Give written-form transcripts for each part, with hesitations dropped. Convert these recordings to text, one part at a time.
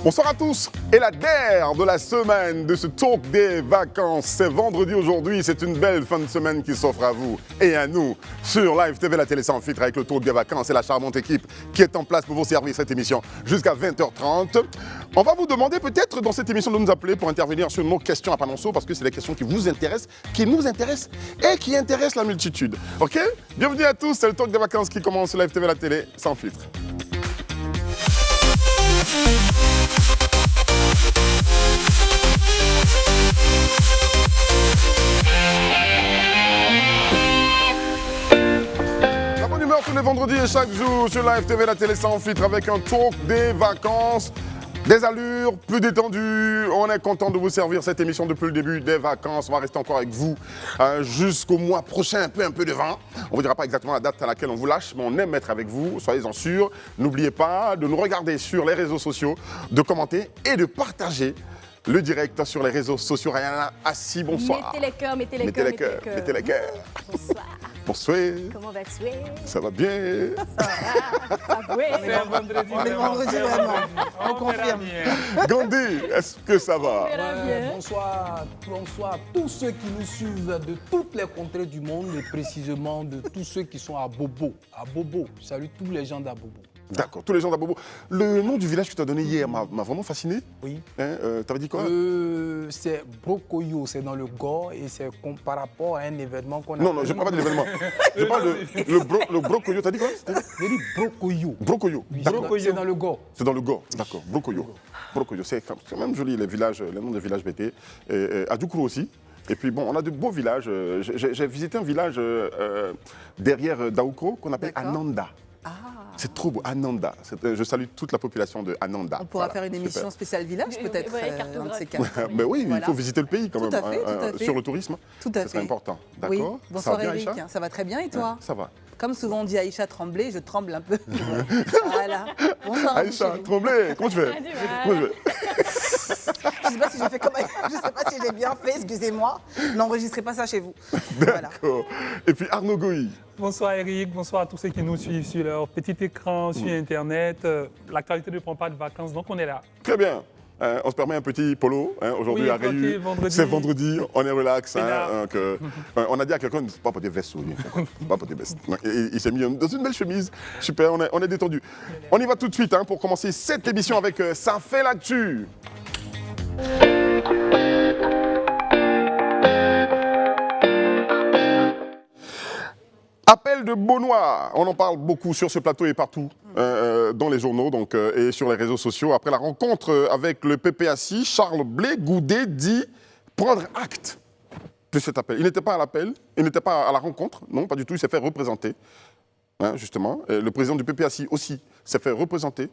Bonsoir à tous et la dernière de la semaine de ce talk des vacances. C'est vendredi aujourd'hui, c'est une belle fin de semaine qui s'offre à vous et à nous sur Live TV, la télé sans filtre avec le talk des vacances et la charmante équipe qui est en place pour vous servir cette émission jusqu'à 20h30. On va vous demander peut-être dans cette émission de nous appeler pour intervenir sur nos questions à Panonceau parce que c'est des questions qui vous intéressent, qui nous intéressent et qui intéressent la multitude. Ok? Bienvenue à tous, c'est le talk des vacances qui commence sur Live TV, la télé sans filtre. La bonne humeur tous les vendredis et chaque jour sur Live TV, la télé sans filtre avec un talk des vacances. Des allures plus détendues, on est content de vous servir cette émission depuis le début des vacances. On va rester encore avec vous jusqu'au mois prochain, un peu devant. On ne vous dira pas exactement la date à laquelle on vous lâche, mais on aime être avec vous, soyez-en sûrs. N'oubliez pas de nous regarder sur les réseaux sociaux, de commenter et de partager le direct sur les réseaux sociaux. Rayana Assi, bonsoir. Mettez les cœurs, mettez les cœurs. Mettez les cœurs. Bonsoir. Bonsoir. Comment va-tu? Ça va bien. Ça va, oui. C'est un vendredi. On est vendredi vraiment. On confirme. Gandhi, est-ce que ça va? Bonsoir à tous ceux qui nous suivent de toutes les contrées du monde et précisément de tous ceux qui sont à Bobo. À Bobo. Salut tous les gens d'Abobo. D'accord, tous les gens d'Abobo. Le nom du village que tu as donné hier m'a vraiment fasciné. Oui. T'avais dit quoi? C'est Brokoyo, c'est dans le Gore et c'est par rapport à un événement qu'on a. Non, je ne parle pas de l'événement. Je parle de le Brokoyo. T'as dit quoi? J'ai dit Brokoyo. Brokoyo. Oui, Brokoyo. c'est dans le Gore. C'est dans le Gore, d'accord. Brokoyo. Brokoyo, c'est quand même joli les noms des villages BT. À Djoukro aussi. Et puis bon, on a de beaux villages. J'ai visité un village derrière Daoukro qu'on appelle Ananda. Ah. C'est trop beau, Ananda. Je salue toute la population de Ananda. On pourra faire une émission spéciale village peut-être, un de ces quatre. Ben oui, Voilà. il faut visiter le pays quand Tout même, à fait, tout à fait. sur le tourisme. Tout à C'est fait. important, Oui. d'accord? Bonsoir ça va bien, Eric, Aïcha? ça va très bien et toi? Ça va. Comme souvent on dit Aïcha Tremblay, je tremble un peu. Voilà. Bonsoir à vous, Aïcha, chérie. Tremblay, comment tu fais? Comment tu fais? Je ne sais pas si j'ai fait comme je sais pas si j'ai bien fait, excusez-moi. N'enregistrez pas ça chez vous. Voilà. D'accord. Et puis Arnaud Goï. Bonsoir Eric, bonsoir à tous ceux qui nous suivent sur leur petit écran, sur Internet. L'actualité ne prend pas de vacances, donc on est là. Très bien. On se permet un petit polo aujourd'hui Oui, à Réu. ok, vendredi. C'est vendredi, on est relax. là. On a dit à quelqu'un de ne pas porter veste aujourd'hui. Pas porter veste. Il s'est mis dans une belle chemise. Super, on est détendu. On y va tout de suite pour commencer cette émission avec Ça fait l'actu. Appel de Beaunois, on en parle beaucoup sur ce plateau et partout dans les journaux et sur les réseaux sociaux. Après la rencontre avec le PPACI, Charles Blé Goudet dit prendre acte de cet appel. Il n'était pas à l'appel, il n'était pas à la rencontre, non, pas du tout, il s'est fait représenter, justement. Et le président du PPACI aussi s'est fait représenter.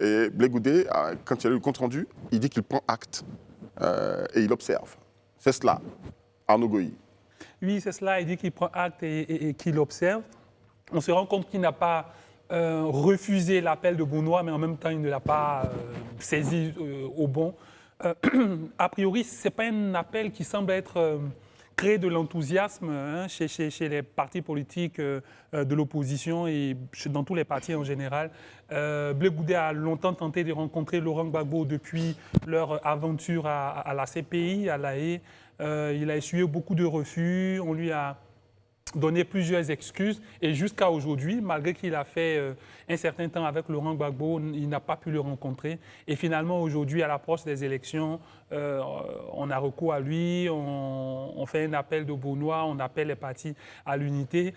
Et Blé Goudet, quand il a eu le compte-rendu, il dit qu'il prend acte et il observe. C'est cela, Arnaud Goï. Oui, c'est cela, il dit qu'il prend acte et qu'il observe. On se rend compte qu'il n'a pas refusé l'appel de Beaunois, mais en même temps, il ne l'a pas saisi au bon. A priori, ce n'est pas un appel qui semble être créer de l'enthousiasme chez les partis politiques de l'opposition et dans tous les partis en général. Blé Goudet a longtemps tenté de rencontrer Laurent Gbagbo depuis leur aventure à la CPI, à La Haye. Il a essuyé beaucoup de refus, on lui a donné plusieurs excuses et jusqu'à aujourd'hui, malgré qu'il a fait un certain temps avec Laurent Gbagbo, il n'a pas pu le rencontrer. Et finalement, aujourd'hui, à l'approche des élections, on a recours à lui, on fait un appel de Beaunois, on appelle les partis à l'unité.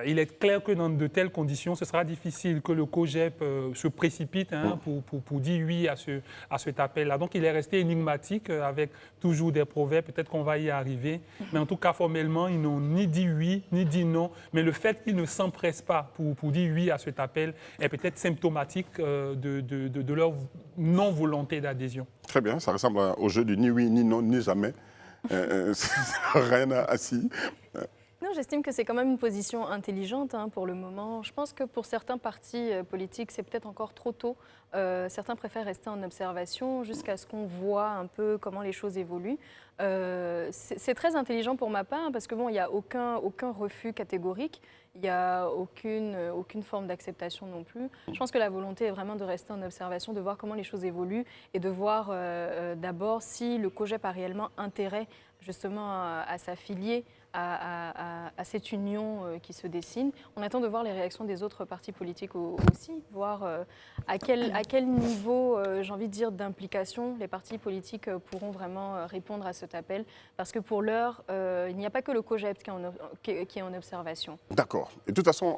Il est clair que dans de telles conditions, ce sera difficile que le COJEP se précipite pour dire oui à cet appel-là. Donc il est resté énigmatique avec toujours des proverbes, peut-être qu'on va y arriver. Mais en tout cas, formellement, ils n'ont ni dit oui, ni dit non. Mais le fait qu'ils ne s'empressent pas pour dire oui à cet appel est peut-être symptomatique de leur non-volonté d'adhésion. Très bien, ça ressemble au jeu du ni oui, ni non, ni jamais. Rien à assis. Non, j'estime que c'est quand même une position intelligente pour le moment. Je pense que pour certains partis politiques, c'est peut-être encore trop tôt. Certains préfèrent rester en observation jusqu'à ce qu'on voit un peu comment les choses évoluent. C'est très intelligent pour ma part parce que bon, il n'y a aucun refus catégorique. Il n'y a aucune forme d'acceptation non plus. Je pense que la volonté est vraiment de rester en observation, de voir comment les choses évoluent et de voir d'abord si le COJEP a réellement intérêt justement à s'affilier à cette union qui se dessine. On attend de voir les réactions des autres partis politiques aussi, voir à quel niveau, j'ai envie de dire, d'implication les partis politiques pourront vraiment répondre à cet appel. Parce que pour l'heure, il n'y a pas que le COJEP qui est en observation. D'accord. Et de toute façon,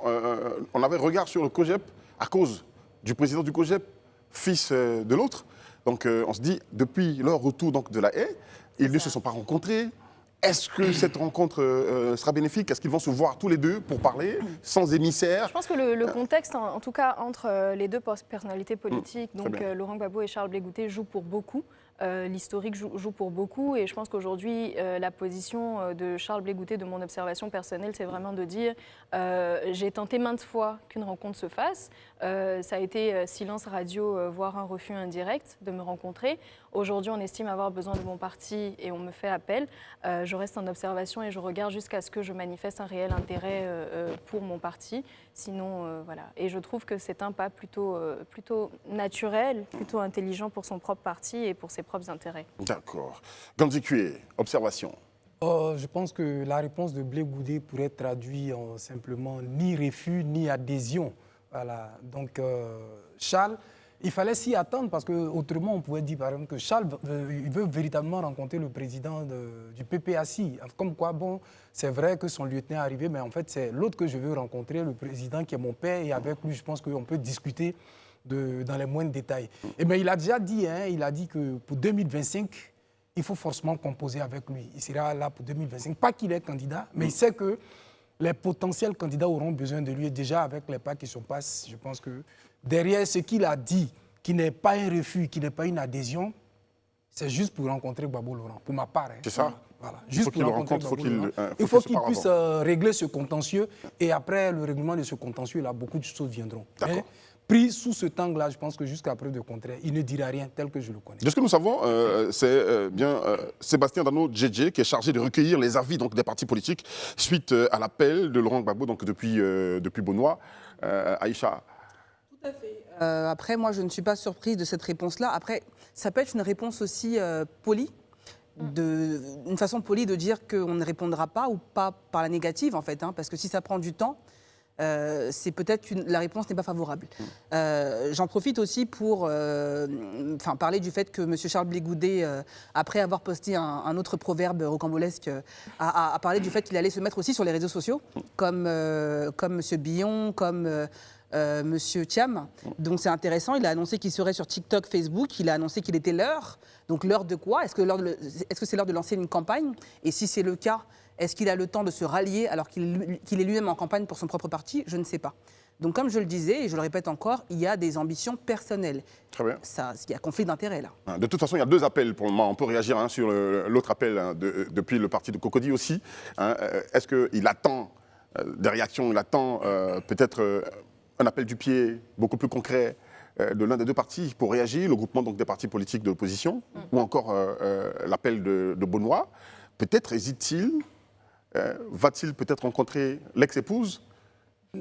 on avait regard sur le COJEP à cause du président du COJEP, fils de l'autre. Donc on se dit, depuis leur retour donc, de la haie, ils ne se sont pas rencontrés. Est-ce que cette rencontre sera bénéfique? Est-ce qu'ils vont se voir tous les deux pour parler, sans émissaire? Je pense que le contexte, en tout cas entre les deux personnalités politiques, donc Laurent Gbagbo et Charles Blé Goudet, joue pour beaucoup. L'historique joue pour beaucoup et je pense qu'aujourd'hui, la position de Charles Blé Goudet, de mon observation personnelle, c'est vraiment de dire j'ai tenté maintes fois qu'une rencontre se fasse. Ça a été silence radio, voire un refus indirect de me rencontrer. Aujourd'hui, on estime avoir besoin de mon parti et on me fait appel. Je reste en observation et je regarde jusqu'à ce que je manifeste un réel intérêt pour mon parti. Sinon, voilà. Et je trouve que c'est un pas plutôt naturel, plutôt intelligent pour son propre parti et pour ses propres intérêts. D'accord. Gandhi Kué, observation. Je pense que la réponse de Blé Goudet pourrait être traduite en simplement ni refus ni adhésion. Voilà. Donc, Charles, il fallait s'y attendre parce qu'autrement, on pouvait dire par exemple que Charles il veut véritablement rencontrer le président du PPACI. Comme quoi, bon, c'est vrai que son lieutenant est arrivé, mais en fait, c'est l'autre que je veux rencontrer, le président qui est mon père, et avec lui, je pense qu'on peut discuter dans les moindres détails. Et bien, il a déjà dit, il a dit que pour 2025, il faut forcément composer avec lui. Il sera là pour 2025. Pas qu'il est candidat, mais il sait que les potentiels candidats auront besoin de lui. Et déjà, avec les pas qui se passent, je pense que derrière ce qu'il a dit, qui n'est pas un refus, qui n'est pas une adhésion, c'est juste pour rencontrer Gbagbo Laurent, pour ma part. C'est ça. Voilà. Juste pour rencontrer Gbagbo Laurent. Il faut qu'il puisse régler ce contentieux. Et après le règlement de ce contentieux, là, beaucoup de choses viendront. D'accord. Pris sous ce angle-là, je pense que jusqu'à preuve de contraire, il ne dira rien tel que je le connais. De ce que nous savons, c'est bien Sébastien Dano Djedje qui est chargé de recueillir les avis donc, des partis politiques suite à l'appel de Laurent Gbagbo donc, depuis Beaunois. Aïcha. Tout à fait. Après, moi, je ne suis pas surprise de cette réponse-là. Après, ça peut être une réponse aussi polie, une façon polie de dire qu'on ne répondra pas ou pas par la négative, en fait, parce que si ça prend du temps, c'est peut-être que la réponse n'est pas favorable. J'en profite aussi pour parler du fait que M. Charles Blé Goudet, après avoir posté un autre proverbe rocambolesque, a parlé du fait qu'il allait se mettre aussi sur les réseaux sociaux, comme M. Billon, comme M. Thiam. Donc c'est intéressant, il a annoncé qu'il serait sur TikTok, Facebook, il a annoncé qu'il était l'heure. Donc l'heure de quoi? Est-ce que c'est l'heure de lancer une campagne? Et si c'est le cas, est-ce qu'il a le temps de se rallier alors qu'il est lui-même en campagne pour son propre parti? Je ne sais pas. Donc comme je le disais, et je le répète encore, il y a des ambitions personnelles. Très bien. Il y a conflit d'intérêts là. De toute façon, il y a deux appels pour le moment. On peut réagir sur l'autre appel depuis le parti de Cocody aussi. Est-ce qu'il attend des réactions? Il attend peut-être un appel du pied beaucoup plus concret de l'un des deux partis pour réagir, le groupement donc, des partis politiques de l'opposition, ou encore l'appel de Beaunois. Peut-être hésite-t-il, va-t-il peut-être rencontrer l'ex-épouse?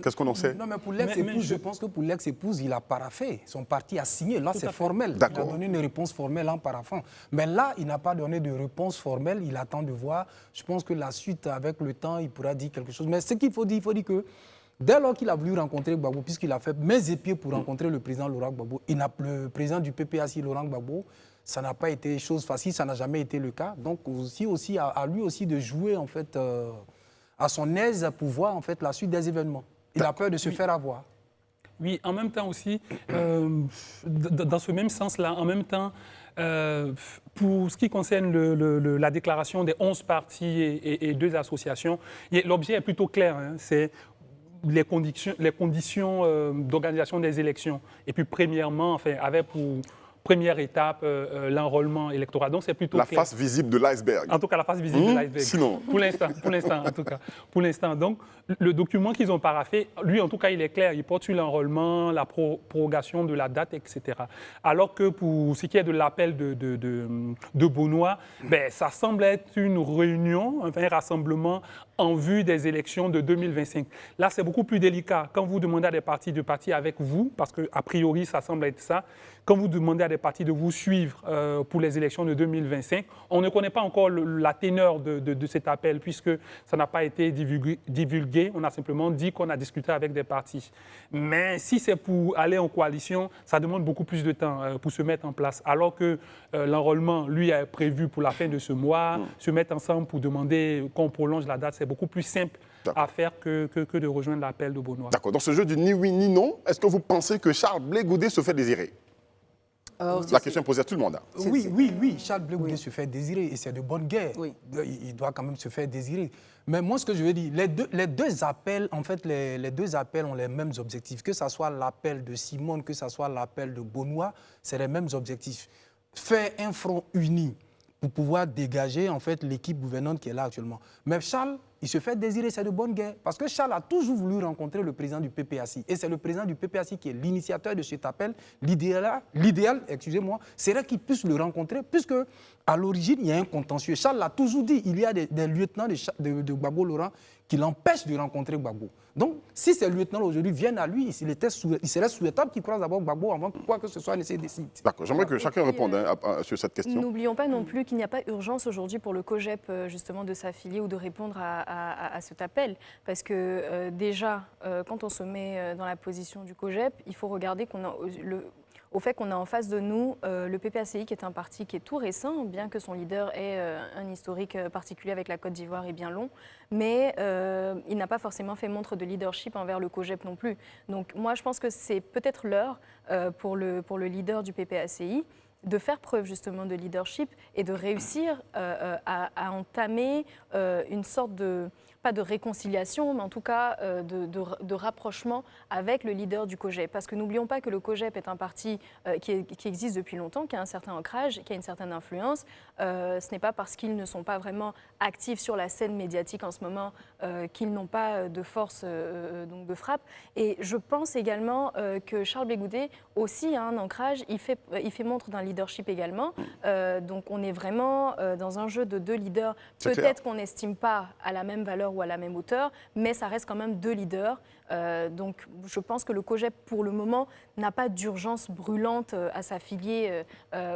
Qu'est-ce qu'on en sait? Non, mais pour l'ex-épouse, je pense que pour l'ex-épouse, il a paraffé. Son parti a signé. Là, c'est formel. Il a donné une réponse formelle en paraffant. Mais là, il n'a pas donné de réponse formelle. Il attend de voir. Je pense que la suite, avec le temps, il pourra dire quelque chose. Mais ce qu'il faut dire que dès lors qu'il a voulu rencontrer Gbagbo, puisqu'il a fait mains et pieds pour rencontrer le président Laurent Gbagbo, le président du PPACI, Laurent Gbagbo, ça n'a pas été chose facile, ça n'a jamais été le cas. Donc aussi à lui aussi de jouer en fait à son aise pour voir en fait la suite des événements. Il a peur de se faire avoir. Oui, en même temps aussi, dans ce même sens-là, en même temps, pour ce qui concerne la déclaration des 11 partis et 2 associations, l'objet est plutôt clair, c'est les conditions d'organisation des élections. Et puis, premièrement, avec première étape, l'enrôlement électoral. Donc, c'est plutôt La clair. face visible de l'iceberg. En tout cas, la face visible de l'iceberg. Sinon. Pour l'instant, en tout cas. Pour l'instant. Donc, le document qu'ils ont paraphé, lui, en tout cas, il est clair. Il porte sur l'enrôlement, la prorogation de la date, etc. Alors que pour ce qui est de l'appel de Beaunois, ben, ça semble être une réunion, un rassemblement en vue des élections de 2025. Là, c'est beaucoup plus délicat. Quand vous demandez à des partis de partir avec vous, parce qu'a priori, ça semble être ça, quand vous demandez à des partis de vous suivre pour les élections de 2025, on ne connaît pas encore la teneur de cet appel, puisque ça n'a pas été divulgué. On a simplement dit qu'on a discuté avec des partis. Mais si c'est pour aller en coalition, ça demande beaucoup plus de temps pour se mettre en place. Alors que l'enrôlement, lui, est prévu pour la fin de ce mois. Se mettre ensemble pour demander qu'on prolonge la date, c'est beaucoup plus simple à faire que de rejoindre l'appel de Beaunois. D'accord. Dans ce jeu du ni oui ni non, est-ce que vous pensez que Charles Blé Goudé se fait désirer? La question est posée à tout le monde. Oui, Charles Blé Goudé se fait désirer et c'est de bonne guerre. Oui. Il doit quand même se faire désirer. Mais moi, ce que je veux dire, les deux appels, en fait, les deux appels ont les mêmes objectifs. Que ce soit l'appel de Simone, que ce soit l'appel de Beaunois, c'est les mêmes objectifs. Faire un front uni pour pouvoir dégager, en fait, l'équipe gouvernante qui est là actuellement. Mais Charles, il se fait désirer, c'est de bonne guerre. Parce que Charles a toujours voulu rencontrer le président du PPACI. Et c'est le président du PPACI qui est l'initiateur de cet appel. L'idéal, serait qu'il puisse le rencontrer, puisque à l'origine, il y a un contentieux. Charles l'a toujours dit, il y a des lieutenants de Gbagbo Laurent qui l'empêchent de rencontrer Gbagbo. Donc, si ces lieutenants aujourd'hui viennent à lui, il serait souhaitable qu'il croise d'abord Gbagbo avant que quoi que ce soit ne se décide. D'accord, j'aimerais que chacun réponde sur cette question. N'oublions pas non plus qu'il n'y a pas urgence aujourd'hui pour le COJEP justement de s'affilier ou de répondre à cet appel. Parce que déjà, quand on se met dans la position du COJEP, il faut regarder au fait qu'on a en face de nous le PPACI, qui est un parti qui est tout récent, bien que son leader ait un historique particulier avec la Côte d'Ivoire et bien long, mais il n'a pas forcément fait montre de leadership envers le COJEP non plus. Donc moi, je pense que c'est peut-être l'heure pour le leader du PPACI de faire preuve justement de leadership et de réussir à entamer une sorte de, pas de réconciliation, mais en tout cas de rapprochement avec le leader du COJEP. Parce que n'oublions pas que le COJEP est un parti qui existe depuis longtemps, qui a un certain ancrage, qui a une certaine influence. Ce n'est pas parce qu'ils ne sont pas vraiment actifs sur la scène médiatique en ce moment qu'ils n'ont pas de force donc de frappe. Et je pense également que Charles Blé Goudé aussi a un ancrage, il fait montre d'un leadership également. Donc on est vraiment dans un jeu de deux leaders. Peut-être qu'on n'estime pas à la même valeur ou à la même hauteur, mais ça reste quand même deux leaders. Donc je pense que le COJEP, pour le moment, n'a pas d'urgence brûlante à s'affilier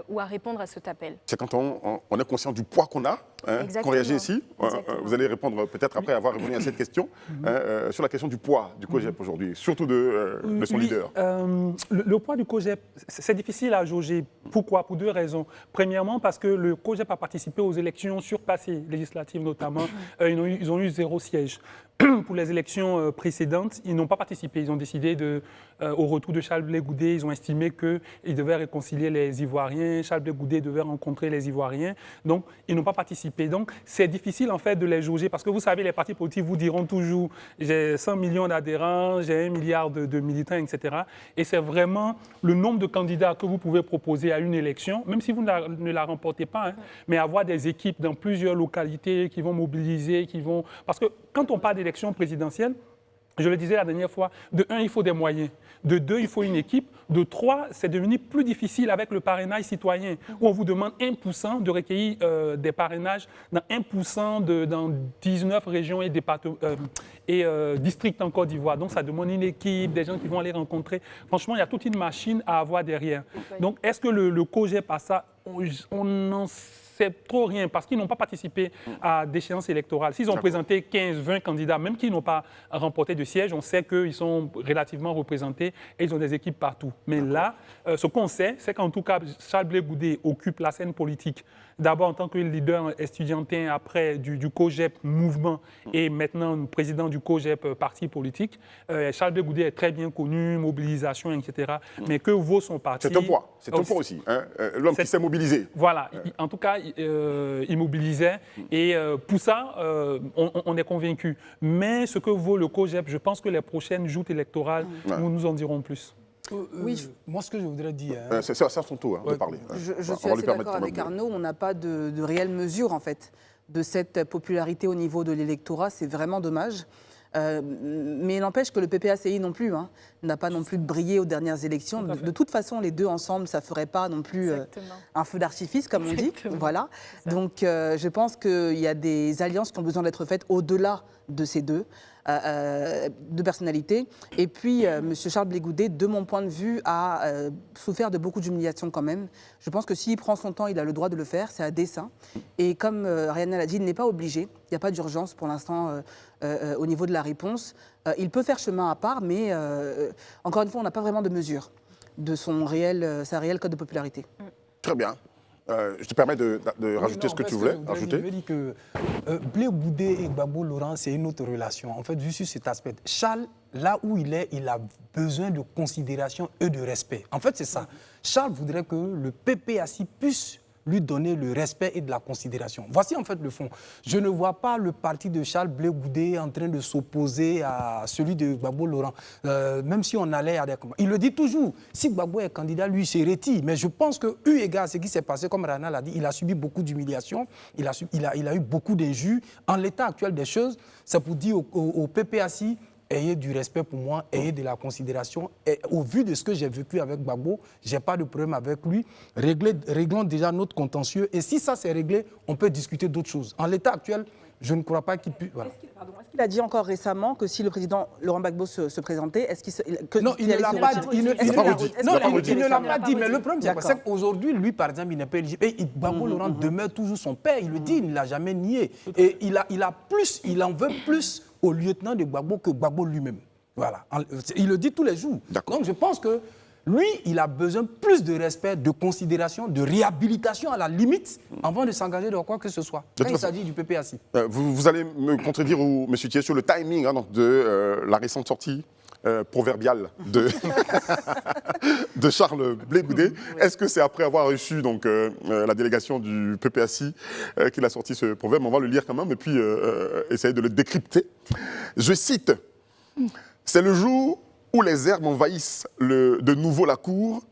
ou à répondre à cet appel. C'est quand on est conscient du poids qu'on a, qu'on réagit ici. Vous allez répondre peut-être après avoir répondu à cette question, sur la question du poids du COJEP aujourd'hui, surtout de son leader. Le poids du COJEP, c'est difficile à jauger. Pourquoi? Pour deux raisons. Premièrement, parce que le COJEP a participé aux élections surpassées, législatives notamment. Ils ont eu 0 siège. Pour les élections précédentes, ils n'ont pas participé. Ils ont décidé, au retour de Charles Blé Goudé, ils ont estimé qu'ils devaient réconcilier les Ivoiriens. Charles Blé Goudé devait rencontrer les Ivoiriens. Donc, ils n'ont pas participé. Donc, c'est difficile, en fait, de les jauger parce que vous savez, les partis politiques vous diront toujours j'ai 100 millions d'adhérents, j'ai 1 milliard de militants, etc. Et c'est vraiment le nombre de candidats que vous pouvez proposer à une élection, même si vous ne la remportez pas, mais avoir des équipes dans plusieurs localités qui vont mobiliser, Parce que quand on parle d'élection présidentielle, je le disais la dernière fois, de 1, il faut des moyens. De 2, il faut une équipe. De 3, c'est devenu plus difficile avec le parrainage citoyen, où on vous demande 1% de recueillir des parrainages dans 1% dans 19 régions et districts en Côte d'Ivoire. Donc, ça demande une équipe, des gens qui vont aller rencontrer. Franchement, il y a toute une machine à avoir derrière. Donc, est-ce que le COJEP a ça? On n'en sait trop rien parce qu'ils n'ont pas participé à d'échéances électorales. S'ils ont présenté 15, 20 candidats, même qu'ils n'ont pas remporté de siège, on sait qu'ils sont relativement représentés et ils ont des équipes partout. Mais là, ce qu'on sait, c'est qu'en tout cas, Charles Blé Goudé occupe la scène politique. D'abord en tant que leader estudiantin, après du COJEP mouvement et maintenant président du COJEP parti politique. Charles Blé Goudé est très bien connu, mobilisation, etc. Mais que vaut son parti? C'est un poids, aussi. L'homme qui s'est mobilisé. Voilà, en tout cas, il mobilisait et pour ça, on est convaincu. Mais ce que vaut le COJEP, je pense que les prochaines joutes électorales, nous en dirons plus. Oui. Moi, ce que je voudrais dire... hein, C'est à son tour de Ouais. parler. Je On suis va lui assez permettre d'accord quand même avec de- Arnaud. On n'a pas de réelle mesure, en fait, de cette popularité au niveau de l'électorat. C'est vraiment dommage. Mais il n'empêche que le PPACI non plus n'a pas non plus brillé aux dernières élections. Tout à fait. De toute façon, les deux ensemble, ça ne ferait pas non plus Exactement. un feu d'artifice, comme on dit. Exactement. Voilà. C'est ça. Donc, je pense qu'il y a des alliances qui ont besoin d'être faites au-delà de ces deux personnalités. Et puis, M. Charles Blé Goudet, de mon point de vue, a souffert de beaucoup d'humiliation quand même. Je pense que s'il prend son temps, il a le droit de le faire, c'est à dessein. Et comme Rihanna l'a dit, il n'est pas obligé. Il n'y a pas d'urgence pour l'instant au niveau de la réponse. Il peut faire chemin à part, mais encore une fois, on n'a pas vraiment de mesure de sa réelle cote de popularité. Très bien. Je te permets de rajouter Non, ce que en fait, tu voulais je ajouter. veux dire que Blé Goudet et Gbagbo Laurent, c'est une autre relation. En fait, vu sur cet aspect, Charles, là où il est, il a besoin de considération et de respect. En fait, c'est ça. Charles voudrait que le PPACI puisse lui donner le respect et de la considération. Voici en fait le fond. Je ne vois pas le parti de Charles Blé Goudet en train de s'opposer à celui de Gbagbo Laurent. Même si on allait à des... Il le dit toujours, si Gbagbo est candidat, lui, c'est retire. Mais je pense que, eu égard à ce qui s'est passé, comme Rana l'a dit, il a subi beaucoup d'humiliations, il a eu beaucoup d'injures. En l'état actuel des choses, c'est pour dire au PPACI, ayez du respect pour moi, ayez de la considération. Et au vu de ce que j'ai vécu avec Gbagbo, je n'ai pas de problème avec lui. Réglons déjà notre contentieux. Et si ça c'est réglé, on peut discuter d'autres choses. En l'état actuel, je ne crois pas qu'il puisse... Voilà. Est-ce qu'il a dit encore récemment que si le président Laurent Gbagbo se présentait, est-ce qu'il Non, il ne l'a pas dit. Il ne l'a pas dit. Mais le problème, c'est D'accord. qu'aujourd'hui, lui, par exemple, il n'est pas éligible. Et Gbagbo Laurent demeure toujours son père. Il le dit, il ne l'a jamais nié. Et il en veut plus au lieutenant de Gbagbo que Gbagbo lui-même. Voilà. Il le dit tous les jours. D'accord. Donc je pense que lui, il a besoin plus de respect, de considération, de réhabilitation à la limite, avant de s'engager dans quoi que ce soit. De Quand toute il s'agit du PPACI. Vous allez me contredire, ou M. Thier, sur le timing donc, de la récente sortie proverbiale de Charles Blé Goudet. Est-ce que c'est après avoir reçu donc, la délégation du PPACI qu'il a sorti ce proverbe? On va le lire quand même et puis essayer de le décrypter. Je cite, « C'est le jour où les herbes envahissent de nouveau la cour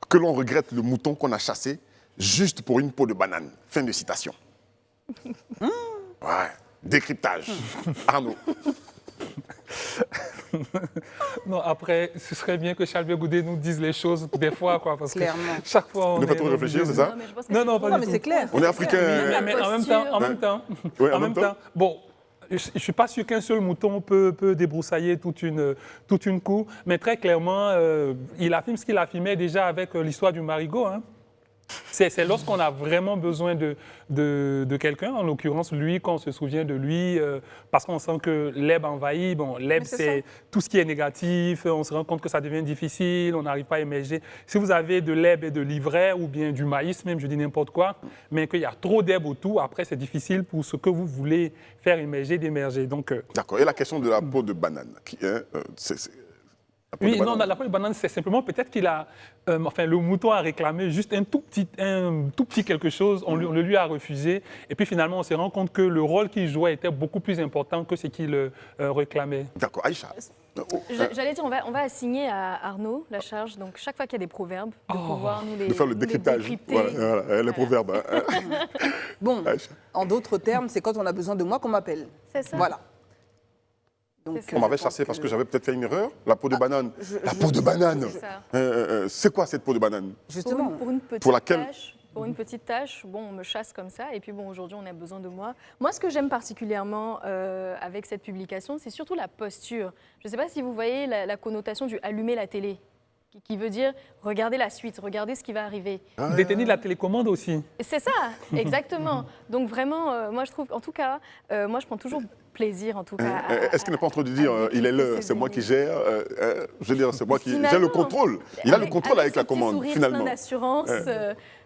que l'on regrette le mouton qu'on a chassé juste pour une peau de banane. » Fin de citation. Ouais, décryptage. Arnaud. Non, après, ce serait bien que Charles Blé Goudet nous dise les choses des fois, quoi, parce Clairement. que chaque fois, on Ne pas est trop réfléchir, c'est ça? Non, mais je pense que Non, c'est non, trop- pas Non, du mais tout. c'est clair. On est africain. La Mais en même temps, Oui, en en même même temps. temps, bon, je ne suis pas sûr qu'un seul mouton peut débroussailler toute une cour, mais très clairement, il affirme ce qu'il affirmait déjà avec l'histoire du marigot. Hein. C'est lorsqu'on a vraiment besoin de quelqu'un, en l'occurrence lui, quand on se souvient de lui, parce qu'on sent que l'herbe envahit. Bon, l'herbe, Mais c'est c'est tout ce qui est négatif, on se rend compte que ça devient difficile, on n'arrive pas à émerger. Si vous avez de l'herbe et de l'ivraie, ou bien du maïs même, je dis n'importe quoi, mais qu'il y a trop d'herbe autour, après c'est difficile pour ce que vous voulez faire émerger, d'émerger. Donc, D'accord. Et la question de la peau de banane, qui est, la peau oui, de non, banane. la peau de banane, c'est simplement peut-être qu'il a, enfin, le mouton a réclamé juste un tout petit quelque chose, on le lui a refusé, et puis finalement, on se rend compte que le rôle qu'il jouait était beaucoup plus important que ce qu'il réclamait. D'accord. Aïcha. J'allais dire, on va assigner à Arnaud la charge, donc chaque fois qu'il y a des proverbes, de pouvoir nous les De faire le nous les décryptage. décrypter. Voilà, les proverbes. Bon, Aïcha. en d'autres termes, c'est quand on a besoin de moi qu'on m'appelle. C'est ça. Voilà. Donc, C'est ça. On m'avait je pense chassé parce que que- j'avais peut-être fait une erreur. La peau de banane. La je- peau de banane. C'est ça. C'est quoi cette peau de banane? Justement. Pour une petite Pour laquelle- tâche, pour une petite tâche, bon, on me chasse comme ça, et puis bon, aujourd'hui, on a besoin de moi. Moi, ce que j'aime particulièrement avec cette publication, c'est surtout la posture. Je ne sais pas si vous voyez la connotation du allumer la télé, qui veut dire regardez la suite, regardez ce qui va arriver. Détenir la télécommande aussi. C'est ça, exactement. Donc vraiment, moi, je trouve, en tout cas, moi, je prends toujours plaisir, en tout cas. Est-ce qu'il n'est pas en train de dire il est l'heure, c'est moi qui gère je veux dire, c'est moi qui j'ai le Finalement, contrôle. Il a le contrôle avec la son petit commande, sourire finalement. plein d'assurance.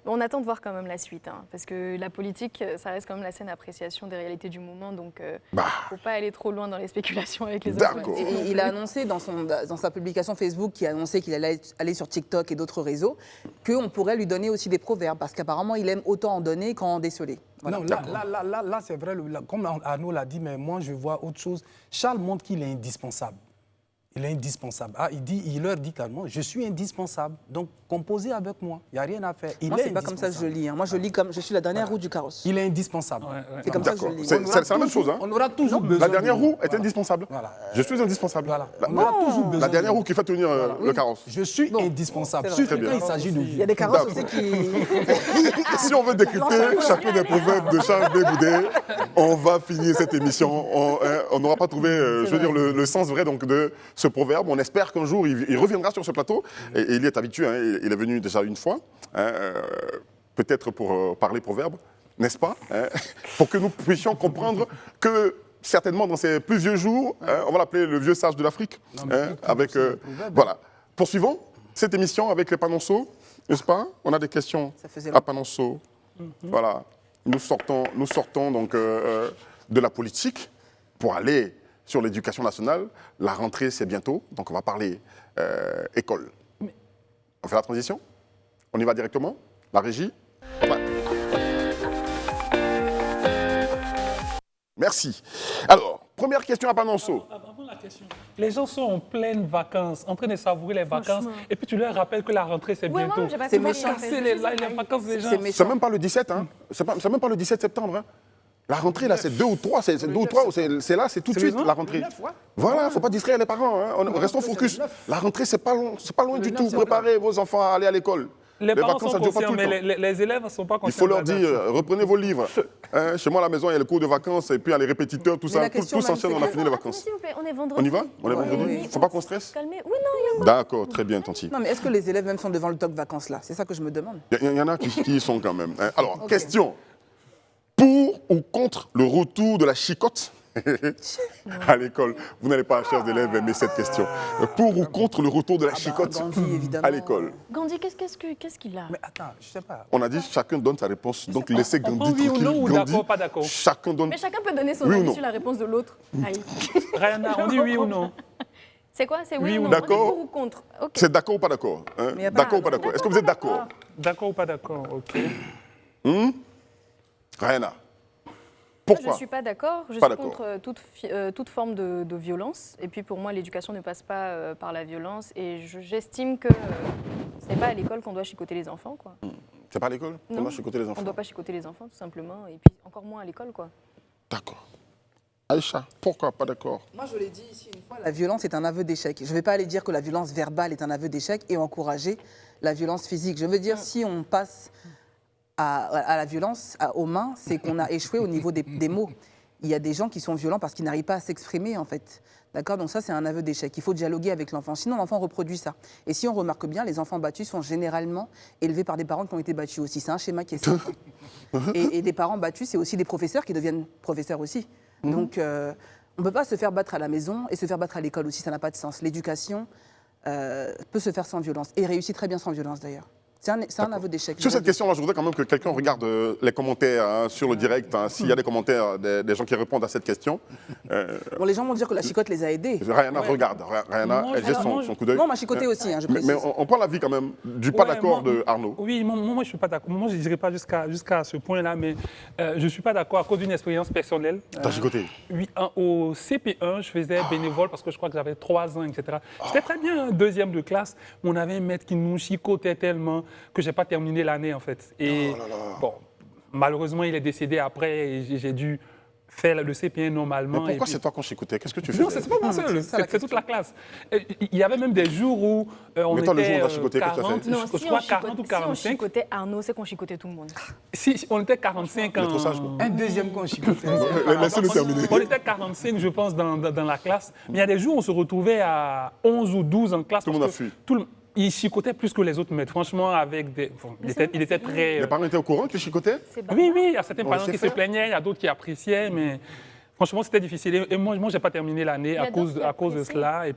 On attend de voir quand même la suite, hein, parce que la politique, ça reste quand même la saine appréciation des réalités du moment, donc il ne faut pas aller trop loin dans les spéculations avec les autres. D'accord. Et il a annoncé dans sa publication Facebook, qui a annoncé qu'il allait aller sur TikTok et d'autres réseaux, qu'on pourrait lui donner aussi des proverbes, parce qu'apparemment, il aime autant en donner qu'en en déceler. Voilà. Non, là c'est vrai, comme Arnaud l'a dit, mais moi je vois autre chose. Charles montre qu'il est indispensable. Il est indispensable. Ah, il leur dit carrément, je suis indispensable. Donc, composez avec moi. Il n'y a rien à faire. Moi, c'est pas comme ça que je lis. Hein. Moi, je lis comme je suis la dernière roue du carrosse. Il est indispensable. C'est comme ça que je D'accord. lis. C'est la même chose. Hein. On aura toujours besoin. La dernière de- roue est Voilà. indispensable. Voilà. Je suis indispensable. Voilà. La, On aura toujours besoin. la dernière de- roue qui fait tenir le carrosse. Je suis indispensable. c'est vrai. Surtout Très quand bien. il s'agit de Il y vous. a des carrosses aussi D'accord. qui... Si on veut décrypter chacun des proverbes de Charles Blé Goudet, on va finir cette émission. On n'aura pas trouvé, je veux dire, le sens vrai donc, de ce proverbe. On espère qu'un jour, il reviendra sur ce plateau. Et il y est habitué. Hein. Il est venu déjà une fois. Hein, peut-être pour parler proverbe, n'est-ce pas, hein, pour que nous puissions comprendre que certainement dans ces plus vieux jours, hein, on va l'appeler le vieux sage de l'Afrique, hein, avec voilà. Poursuivons cette émission avec les Panonceaux, n'est-ce pas? On a des questions Ça faisait à longtemps. Panonceaux. Voilà, nous sortons donc de la politique pour aller sur l'éducation nationale. La rentrée c'est bientôt, donc on va parler école. On fait la transition? On y va directement? La régie? Ouais. Merci. Alors, première question à Panonceau. Avant la question, les gens sont en pleine vacances, en train de savourer les vacances, Franchement. et puis tu leur rappelles que la rentrée c'est Ouais, bientôt. moi, j'ai pas C'est compris, méchant. en fait. C'est les vacances des gens. C'est C'est méchant. même pas le 17, hein. C'est même pas le 17 septembre. Hein. La rentrée, là, c'est 2 ou 3, c'est 2 ou 3, c'est là, c'est tout de C'est le suite, neuf, la rentrée. le neuf, ouais. Voilà, faut pas distraire les parents. Hein. Restons rentrée, focus. c'est le neuf. La rentrée, c'est pas loin du neuf tout. septembre. Préparez vos enfants à aller à l'école. Les parents vacances, sont ça dure pas tout conscients, le mais temps. les élèves ne sont pas conscients. Il faut leur de la dire, date. reprenez vos livres. Hein, chez moi, à la maison, il y a les cours de vacances, et puis il y a les répétiteurs, tout Mais ça. la Tout question, s'enchaîne, on a Marie, fini les Attends, vacances. s'il vous plaît, on est vendredi. On y va? On est vendredi? Oui, Faut pas qu'on stresse? Calmez. Oui, non, il y a D'accord, très bien, Tanti. Non, mais est-ce que les élèves même sont devant le toc vacances là? C'est ça que je me demande. Il y en a qui y sont quand même. Hein. Alors, question. Pour ou contre le retour de la chicotte à l'école? Vous n'allez pas, chers élèves, aimer cette question. Pour ou contre le retour de la chicotte Gandhi, évidemment. à l'école? Gandhi, qu'est-ce qu'il a? Mais attends, je sais pas. On a dit chacun donne sa réponse, donc laissez On Gandhi prend oui ou tranquille. non, ou Gandhi, d'accord, pas d'accord? chacun donne. Mais chacun peut donner son Oui ou avis non? sur la réponse de l'autre. Aïe. Rihanna, on dit oui ou non? C'est quoi? C'est oui, Oui ou ou non? d'accord? On dit pour ou contre? Ok. C'est d'accord ou pas d'accord? Hein? Mais y a pas- D'accord ou pas d'accord? Est-ce que vous êtes d'accord? D'accord ou pas d'accord? Ok. Rihanna. Moi, Pourquoi? je ne suis pas d'accord. Je Pas suis d'accord. contre toute forme de violence. Et puis pour moi, l'éducation ne passe pas par la violence. Et j'estime que ce n'est pas à l'école qu'on doit chicoter les enfants, quoi. C'est pas à l'école qu'on Non. doit chicoter les On ne enfants? doit pas chicoter les enfants, tout simplement. Et puis encore moins à l'école, quoi. D'accord. Aïcha, pourquoi pas d'accord? Moi, je l'ai dit ici une fois, la violence est un aveu d'échec. Je ne vais pas aller dire que la violence verbale est un aveu d'échec et encourager la violence physique. Je veux dire, si on passe à la violence, aux mains, c'est qu'on a échoué au niveau des mots. Il y a des gens qui sont violents parce qu'ils n'arrivent pas à s'exprimer, en fait. D'accord? Donc ça, c'est un aveu d'échec. Il faut dialoguer avec l'enfant. Sinon, l'enfant reproduit ça. Et si on remarque bien, les enfants battus sont généralement élevés par des parents qui ont été battus aussi. C'est un schéma qui est simple. Et des parents battus, c'est aussi des professeurs qui deviennent professeurs aussi. Donc, on ne peut pas se faire battre à la maison et se faire battre à l'école aussi. Ça n'a pas de sens. L'éducation peut se faire sans violence et réussit très bien sans violence, d'ailleurs. C'est un aveu d'échec. Sur cette question-là, je voudrais quand même que quelqu'un regarde les commentaires hein, sur le direct, hein, s'il y a des commentaires des gens qui répondent à cette question. Bon, les gens vont dire que la chicotte les a aidés. Rihanna, regarde. Rihanna, Moi, elle jette moi, son coup d'œil. Non, on m'a chicoté aussi, hein, je précise. Mais on prend l'avis quand même du pas Ouais, d'accord moi- de Arnaud. Oui, moi je ne suis pas d'accord. Moi, je ne dirais pas jusqu'à ce point-là, mais je ne suis pas d'accord à cause d'une expérience personnelle. T'as chicoté? Oui, au CP1, je faisais bénévole parce que je crois que j'avais 3 ans, etc. J'étais très bien, deuxième de classe. On avait un maître qui nous chicotait tellement que je n'ai pas terminé l'année, en fait. Et bon, malheureusement, il est décédé après et j'ai dû faire le CP1 normalement. Mais pourquoi et puis- c'est toi qu'on chicotait? Qu'est-ce que tu fais? Non, c'est pas moi seul, c'est toute la classe. Et il y avait même des jours où on Mais toi, le jour où était on t'a chicoté, qu'est-ce que tu as 40, fait Non, je crois 40 ou si on 45. chicotait Arnaud, c'est qu'on chicotait tout le monde. Si on était 45 Il est trop sage, quoi. Un deuxième con chicoté. Laissez-le terminer. On était 45, je pense, dans la classe. Mais il y a des jours où on se retrouvait à 11 ou 12 en classe. Tout le monde parce a que fui. il chicotait plus que les autres maîtres. Franchement, avec des, bon, il était très... Les parents étaient au courant qu'il chicotait? C'est Oui, oui, il y a certains On parents laissait qui se faire. plaignaient, il y a d'autres qui appréciaient, mais franchement, c'était difficile. Et moi, je n'ai pas terminé l'année Il y a à cause d'autres qui de appréciaient. cela.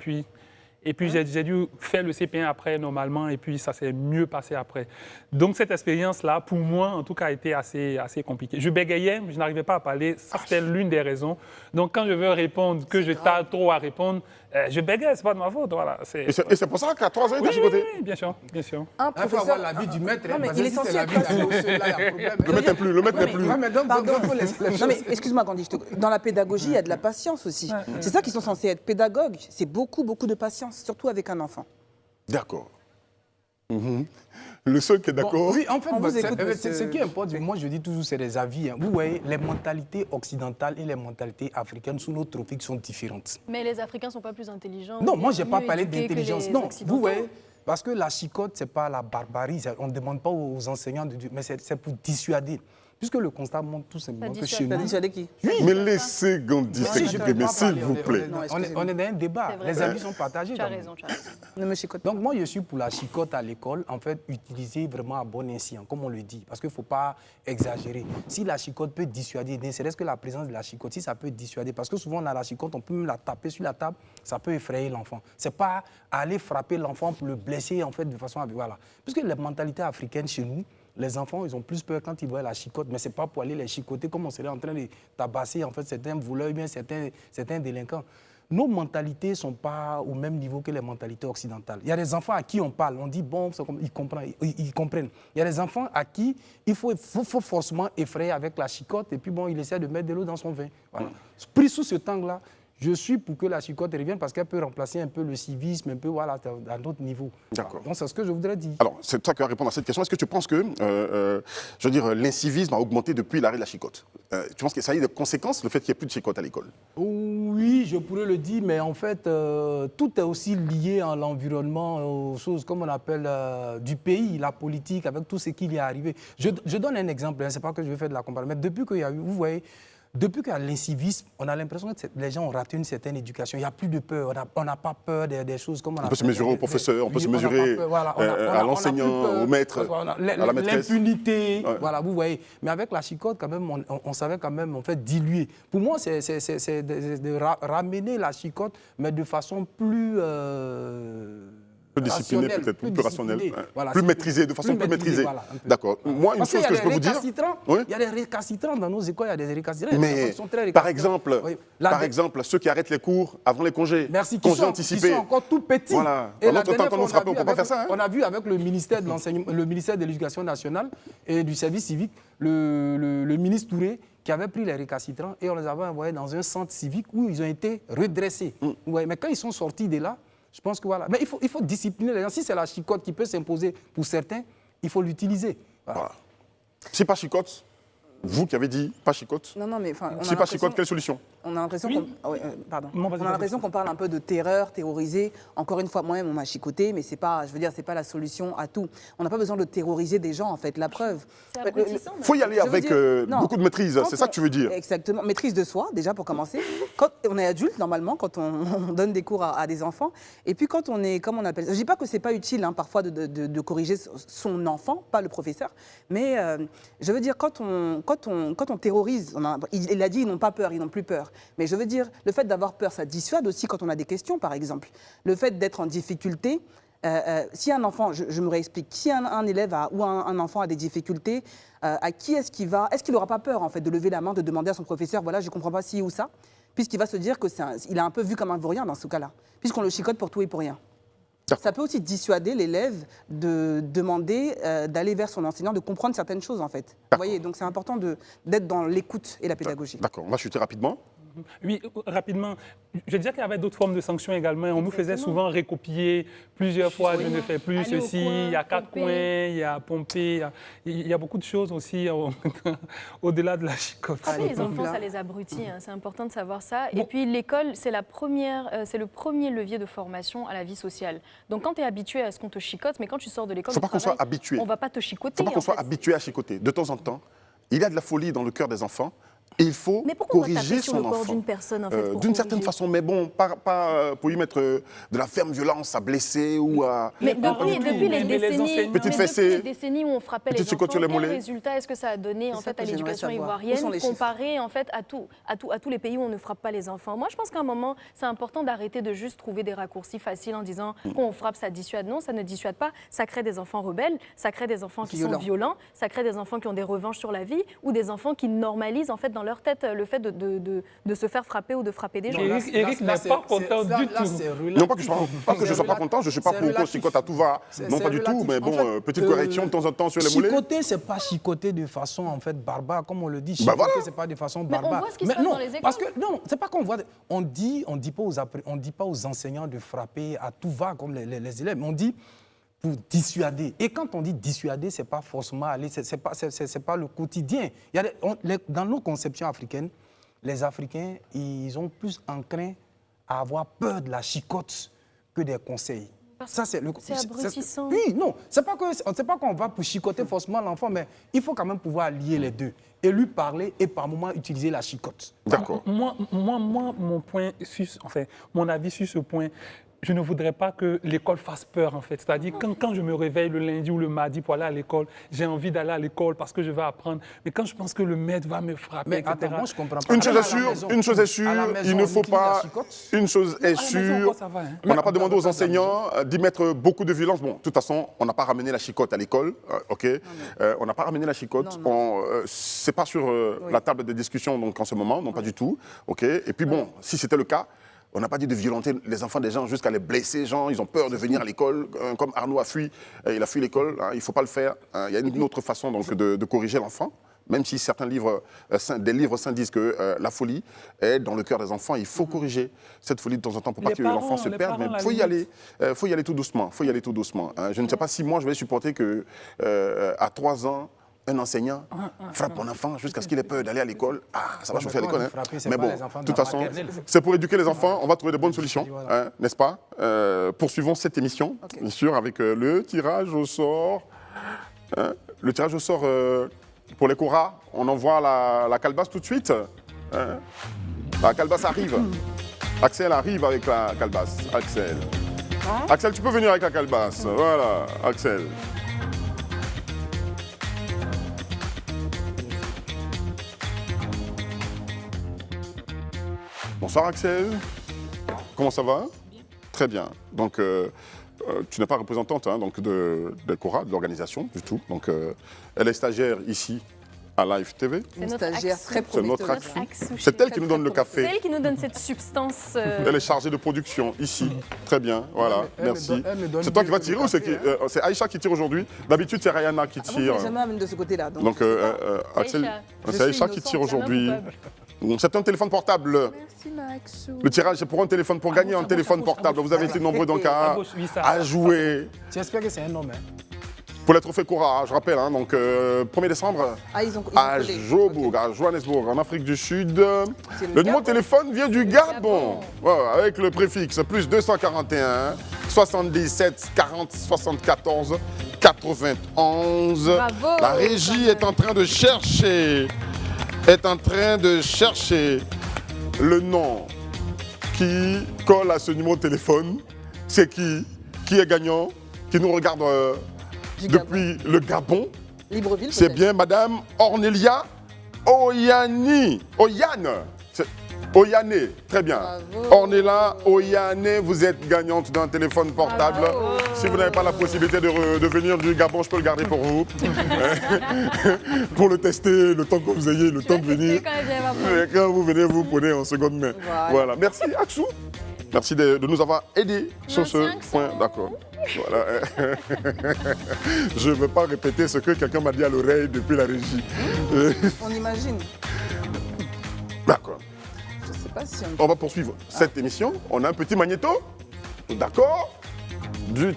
Et puis j'ai dû faire le CP1 après, normalement, et puis ça s'est mieux passé après. Donc, cette expérience-là, pour moi, en tout cas, a été assez compliquée. Je bégayais, je n'arrivais pas à parler. Ça, c'était l'une des raisons. Donc, quand je veux répondre, que je tarde trop à répondre, Je bégaye, c'est pas de ma faute. Voilà. Et c'est pour ça qu'à 3 ans, il Oui, t'a chicoté. oui, bien sûr, bien sûr. Un Il faut professeur. avoir l'avis du maître. Non, mais parce il que est si censé c'est l'avis être d'un autre, là, il y a un problème. Le maître n'est plus, le maître n'est plus. Ouais, mais donc, Pardon. il faut laisser les Non choses. mais excuse-moi Gandhi, dans la pédagogie, il y a de la patience aussi. C'est ça qu'ils sont censés être pédagogues. C'est beaucoup, beaucoup de patience, surtout avec un enfant. D'accord. Mhm. Le seul qui est d'accord. Bon, oui, en fait, On vous c'est- écoute, monsieur. ce qui importe, moi je dis toujours, c'est des avis. Hein. Vous voyez, les mentalités occidentales et les mentalités africaines sous nos tropiques sont différentes. Mais les Africains ne sont pas plus intelligents. Non, moi, je n'ai pas mieux parlé éduqués que d'intelligence. les Non, Occidentaux. vous voyez, parce que la chicote, ce n'est pas la barbarie. On ne demande pas aux enseignants, mais c'est pour dissuader. Puisque le constat montre tout simplement que chez T'as nous... dissuadé qui? Mais laissez Gandhi Si, je s'exprimer, peux pas s'il parler, vous plaît. Non, on est dans un débat. C'est vrai. Les avis sont partagés. Tu as quand même. raison, tu as raison. Ne me chicote. Donc moi, je suis pour la chicote à l'école, en fait, utiliser vraiment à bon escient, comme on le dit, parce qu'il ne faut pas exagérer. Si la chicote peut dissuader, ne serait-ce que la présence de la chicote, si ça peut dissuader, parce que souvent on a la chicote, on peut même la taper sur la table, ça peut effrayer l'enfant. Ce n'est pas aller frapper l'enfant pour le blesser, en fait, de façon... Voilà. Puisque les mentalités africaines chez nous, les enfants, ils ont plus peur quand ils voient la chicote, mais ce n'est pas pour aller les chicoter comme on serait en train de tabasser, en fait, certains voleurs, bien certains délinquants. Nos mentalités ne sont pas au même niveau que les mentalités occidentales. Il y a des enfants à qui on parle, on dit bon, ils comprennent. Il y a des enfants à qui il faut forcément effrayer avec la chicote et puis bon, il essaie de mettre de l'eau dans son vin. Voilà. Pris sous ce angle-là, je suis pour que la chicote revienne parce qu'elle peut remplacer un peu le civisme, un peu voilà, à d'autres niveaux. D'accord. Donc c'est ce que je voudrais dire. Alors, c'est toi qui vas répondre à cette question. Est-ce que tu penses que, je veux dire, l'incivisme a augmenté depuis l'arrêt de la chicote? Tu penses que ça a eu des conséquences, le fait qu'il n'y ait plus de chicote à l'école? Oui, je pourrais le dire, mais en fait, tout est aussi lié à l'environnement, aux choses, comme on appelle, du pays, la politique, avec tout ce qui y est arrivé. Je donne un exemple, hein, ce n'est pas que je vais faire de la comparaison, mais depuis qu'il y a eu, vous voyez, depuis qu'il y a l'incivisme, on a l'impression que les gens ont raté une certaine éducation. Il n'y a plus de peur. On n'a pas peur des choses comme on On peut se mesurer au professeur, on peut se mesurer à l'enseignant, au maître, à la maîtresse. L'impunité, Ouais. voilà, vous voyez. Mais avec la chicote, quand même, on savait quand même en fait diluer. Pour moi, c'est de ramener la chicote, mais de façon plus... Plus discipliné, rationnelle, peut-être, plus rationnel, discipliné. ouais. Voilà, plus c'est- maîtrisé, de façon plus maîtrisée. voilà, un peu. D'accord. Moi, une Parce chose qu'il y a que je peux des vous dire. récalcitrants. Oui. Il y a des récalcitrants dans nos écoles, il y a des récalcitrants. Les Mais, enfants sont très par récalcitrants. exemple, Oui. par exemple, ceux qui arrêtent les cours avant les congés, Merci, congés qui anticipés. sont encore tout petits. Voilà. Et Dans la notre temps, dernière quand fois, nous frappons, on ne peut pas avec- faire ça. Hein. On a vu avec le ministère de l'enseignement, le ministère de l'Éducation nationale et du service civique, le ministre Touré, qui avait pris les récalcitrants et on les avait envoyés dans un centre civique où ils ont été redressés. Ouais, mais quand ils sont sortis de là, je pense que voilà. Mais il faut discipliner les gens. Si c'est la chicote qui peut s'imposer pour certains, il faut l'utiliser. Voilà. Voilà. Si pas chicote, vous qui avez dit pas chicote, Non, non, mais enfin, on a si pas chicote, l'impression- quelle solution? On a l'impression Oui. qu'on pardon. Non, On vas-y, a vas-y. l'impression qu'on parle un peu de terreur, terroriser. Encore une fois, moi-même, on m'a chicoté, mais c'est pas, je veux dire, c'est pas la solution à tout. On n'a pas besoin de terroriser des gens, en fait. La preuve. C'est abrutissant. Il faut y aller Je veux avec dire, non. beaucoup de maîtrise, Quand c'est ça que tu veux dire? Exactement. Maîtrise de soi, déjà pour commencer. Quand on est adulte, normalement, quand on donne des cours à des enfants. Et puis quand on est, comme on appelle ça, je dis pas que c'est pas utile, hein, parfois, de corriger son enfant, pas le professeur. Mais je veux dire, quand on terrorise, il a dit, ils n'ont pas peur, ils n'ont plus peur. Mais je veux dire, le fait d'avoir peur, ça dissuade aussi quand on a des questions, par exemple. Le fait d'être en difficulté. Si un enfant, je me réexplique, si un élève ou un enfant a des difficultés, à qui est-ce qu'il va? Est-ce qu'il n'aura pas peur en fait de lever la main, de demander à son professeur, voilà, je ne comprends pas ci ou ça, puisqu'il va se dire que il est un peu vu comme un vaurien dans ce cas-là, puisqu'on le chicote pour tout et pour rien. Ça peut aussi dissuader l'élève de demander d'aller vers son enseignant, de comprendre certaines choses en fait. Vous voyez, donc c'est important d'être dans l'écoute et la pédagogie. D'accord, on va chuter rapidement. Oui, rapidement. Je disais qu'il y avait d'autres formes de sanctions également. On nous faisait souvent recopier plusieurs fois, je ne fais plus Aller au ceci, coin, il y a 4 pomper. coins, il y a pomper, il y a beaucoup de choses aussi au-delà de la chicote. Après, les enfants, là. ça les abrutit. Hein. C'est important de savoir ça. Et puis, l'école, c'est le premier levier de formation à la vie sociale. Donc, quand tu es habitué à ce qu'on te chicote, mais quand tu sors de l'école, Faut au pas qu'on travail, soit habitué. on va pas te Il chicoter. ne faut pas qu'on en soit fait. habitué à chicoter. De temps en temps, il y a de la folie dans le cœur des enfants. Et il faut Mais pourquoi on va corriger taper sur son le corps enfant. d'une personne, en fait, pour D'une certaine corriger façon, mais bon, pas pour y mettre de la ferme violence à blesser ou à... Mais pas du tout. depuis les Mais les décennies, enseignants- Petite mais fessée. depuis les décennies où on frappait Petite les chicotte enfants, sur les quel mollets. résultat est-ce que ça a donné en C'est ça fait à que j'aimerais l'éducation savoir. Où ivoirienne sont les chiffres comparé en fait à tous les pays où on ne frappe pas les enfants? Moi, je pense qu'à un moment, c'est important d'arrêter de juste trouver des raccourcis faciles en disant qu'on frappe, ça dissuade. Non, ça ne dissuade pas. Ça crée des enfants rebelles, ça crée des enfants qui sont violents, ça crée des enfants qui ont des revanches sur la vie ou des enfants qui normalisent en fait dans leur leur tête, le fait de se faire frapper ou de frapper des gens. Eric n'est pas content du tout. Non, pas que je ne sois pas content, je ne suis pas pour qu'on chicote à tout va. Non, pas du tout, mais bon, petite correction de temps en temps sur les moulets. Chicoter, c'est pas chicoter de façon en fait barbare, comme on le dit. Bah Chicoter, voilà. c'est pas de façon Mais on barbare. voit ce qui se passe non, dans les écoles. parce que non, c'est pas qu'on voit. On dit pas aux enseignants de frapper à tout va comme les élèves. On dit pour dissuader. Et quand on dit dissuader, c'est pas forcément aller, c'est pas le quotidien. Il y a dans nos conceptions africaines, les Africains, ils ont plus enclin à avoir peur de la chicote que des conseils. Ça, c'est abrutissant. Oui, non, c'est pas qu'on va pour chicoter forcément l'enfant, mais il faut quand même pouvoir lier les deux et lui parler et par moment utiliser la chicote. D'accord. Moi, mon avis sur ce point, je ne voudrais pas que l'école fasse peur, en fait. C'est-à-dire, quand je me réveille le lundi ou le mardi pour aller à l'école, j'ai envie d'aller à l'école parce que je vais apprendre. Mais quand je pense que le maître va me frapper, Mais etc. attends, moi, je comprends pas. Une chose est sûre, il ne faut pas. Une chose est À la maison, sûre, encore, ça va, hein. on n'a pas demandé aux enseignants d'y mettre beaucoup de violence. Bon, de toute façon, on n'a pas ramené la chicote à l'école, ok. On n'a pas ramené la chicote. C'est pas sur la table de discussion donc en ce moment, non pas du tout, ok. Et puis bon, si c'était le cas. On n'a pas dit de violenter les enfants des gens jusqu'à les blesser, gens. Ils ont peur de venir à l'école. Comme Arnaud a fui, il a fui l'école. Il ne faut pas le faire. Il y a une autre façon donc, de corriger l'enfant. Même si certains livres, des livres saints disent que la folie est dans le cœur des enfants, il faut corriger cette folie de temps en temps pour pas que l'enfant se perde. Mais il faut y aller tout doucement. Faut y aller tout doucement. Je ne sais pas si moi je vais supporter que à 3 ans, un enseignant frappe mon enfant jusqu'à ce qu'il ait peur d'aller à l'école. Ah, ça va chauffer à l'école. Mais bon, de toute façon, c'est pour éduquer les enfants. On va trouver de bonnes solutions, n'est-ce pas? Poursuivons cette émission, bien sûr, avec le tirage au sort. Le tirage au sort pour les Cora. On envoie la calebasse tout de suite. La calebasse arrive. Axel arrive avec la calebasse. Axel. Axel, tu peux venir avec la calebasse. Voilà, Axel. Bonsoir Axel. Comment ça va? Très bien. Donc, tu n'es pas représentante donc de Cora, de l'organisation du tout. Donc, elle est stagiaire ici à Live TV. Une stagiaire très C'est prometteuse. notre Axou. C'est elle qui nous donne le café. C'est elle qui nous donne cette substance. Elle est chargée de production ici. Très bien, voilà, merci. C'est toi qui vas tirer ou c'est qui? C'est Aïcha qui tire aujourd'hui. D'habitude, c'est Rayana qui Ah, tire. vous ne jamais amené de ce côté-là. Donc, Axel, Aïcha. c'est Aïcha qui tire aujourd'hui. C'est un téléphone portable. Merci Maxou. Le tirage, c'est pour un téléphone, pour gagner un téléphone portable. Vous avez été nombreux donc à jouer. J'espère que c'est un homme. Hein. Pour les trophées Cora, je rappelle, hein, donc 1er décembre, Ah, ils ont à collé. Jobourg, à Johannesburg, en Afrique du Sud. C'est Le numéro de téléphone vient du Gabon. Ouais, avec le préfixe plus 241 77 40 74 91. Bravo, La régie est en train de chercher. Le nom qui colle à ce numéro de téléphone. C'est qui est gagnant, qui nous regarde Du depuis le Gabon. Libreville, C'est peut-être. bien Madame Ornelia Oyani. Oyane, très bien. Bravo. Ornella Oyane, vous êtes gagnante d'un téléphone portable. Bravo. Si vous n'avez pas la possibilité de venir du Gabon, je peux le garder pour vous. Pour le tester, le temps que vous ayez le temps de venir. Quand elle vient, elle va prendre. Et quand vous venez, vous prenez en seconde main. Voilà. Merci Axou. Merci de nous avoir aidés sur Merci, ce Axou. point. D'accord. Voilà. Je ne veux pas répéter ce que quelqu'un m'a dit à l'oreille depuis la régie. On imagine. D'accord. Je ne sais pas si on... On va poursuivre cette émission. On a un petit magnéto. D'accord? Du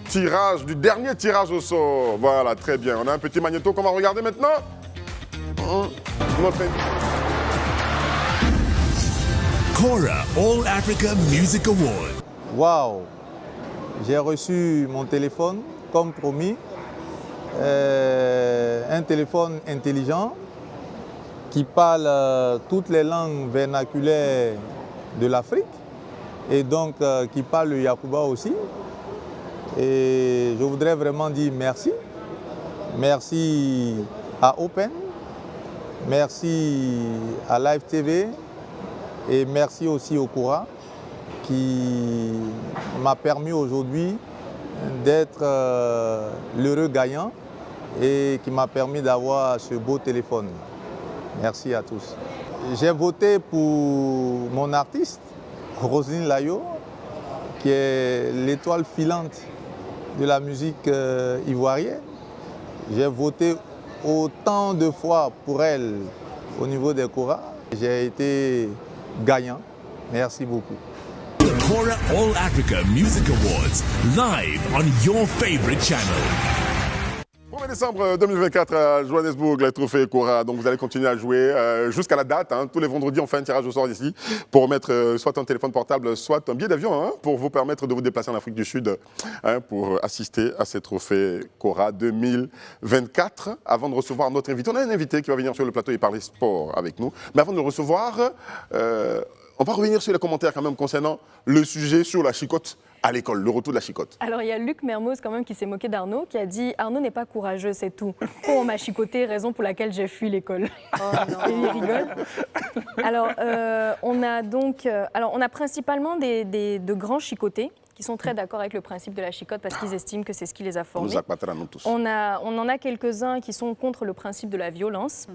dernier tirage au sort. Voilà, très bien. On a un petit magnéto qu'on va regarder maintenant. Notre... Cora All Africa Music Award. Waouh! J'ai reçu mon téléphone, comme promis. Un téléphone intelligent qui parle toutes les langues vernaculaires de l'Afrique et donc qui parle le Yakuba aussi. Et je voudrais vraiment dire merci. Merci à Open, merci à Live TV et merci aussi au Cora qui m'a permis aujourd'hui d'être l'heureux gagnant et qui m'a permis d'avoir ce beau téléphone. Merci à tous. j'ai voté pour mon artiste, Roselyne Layo, qui est l'étoile filante de la musique ivoirienne. J'ai voté autant de fois pour elle au niveau des Cora. J'ai été gagnant. Merci beaucoup. The Cora All Africa Music Awards, live on your favorite channel. 1er décembre 2024 à Johannesburg, le trophée Cora. Donc vous allez continuer à jouer jusqu'à la date. Tous les vendredis, on fait un tirage au sort ici pour remettre soit un téléphone portable, soit un billet d'avion pour vous permettre de vous déplacer en Afrique du Sud pour assister à ces trophées Cora 2024. Avant de recevoir notre invité, on a un invité qui va venir sur le plateau et parler sport avec nous. Mais avant de le recevoir, on va revenir sur les commentaires quand même concernant le sujet sur la chicotte à l'école, le retour de la chicotte. Alors, il y a Luc Mermoz quand même qui s'est moqué d'Arnaud, qui a dit « Arnaud n'est pas courageux, c'est tout. Oh, on m'a chicoté, raison pour laquelle j'ai fui l'école. » Et il rigole. Alors, on a principalement de grands chicotés qui sont très d'accord avec le principe de la chicotte parce qu'ils estiment que c'est ce qui les a formés. Nous acquattera, nous tous. On en a quelques-uns qui sont contre le principe de la violence.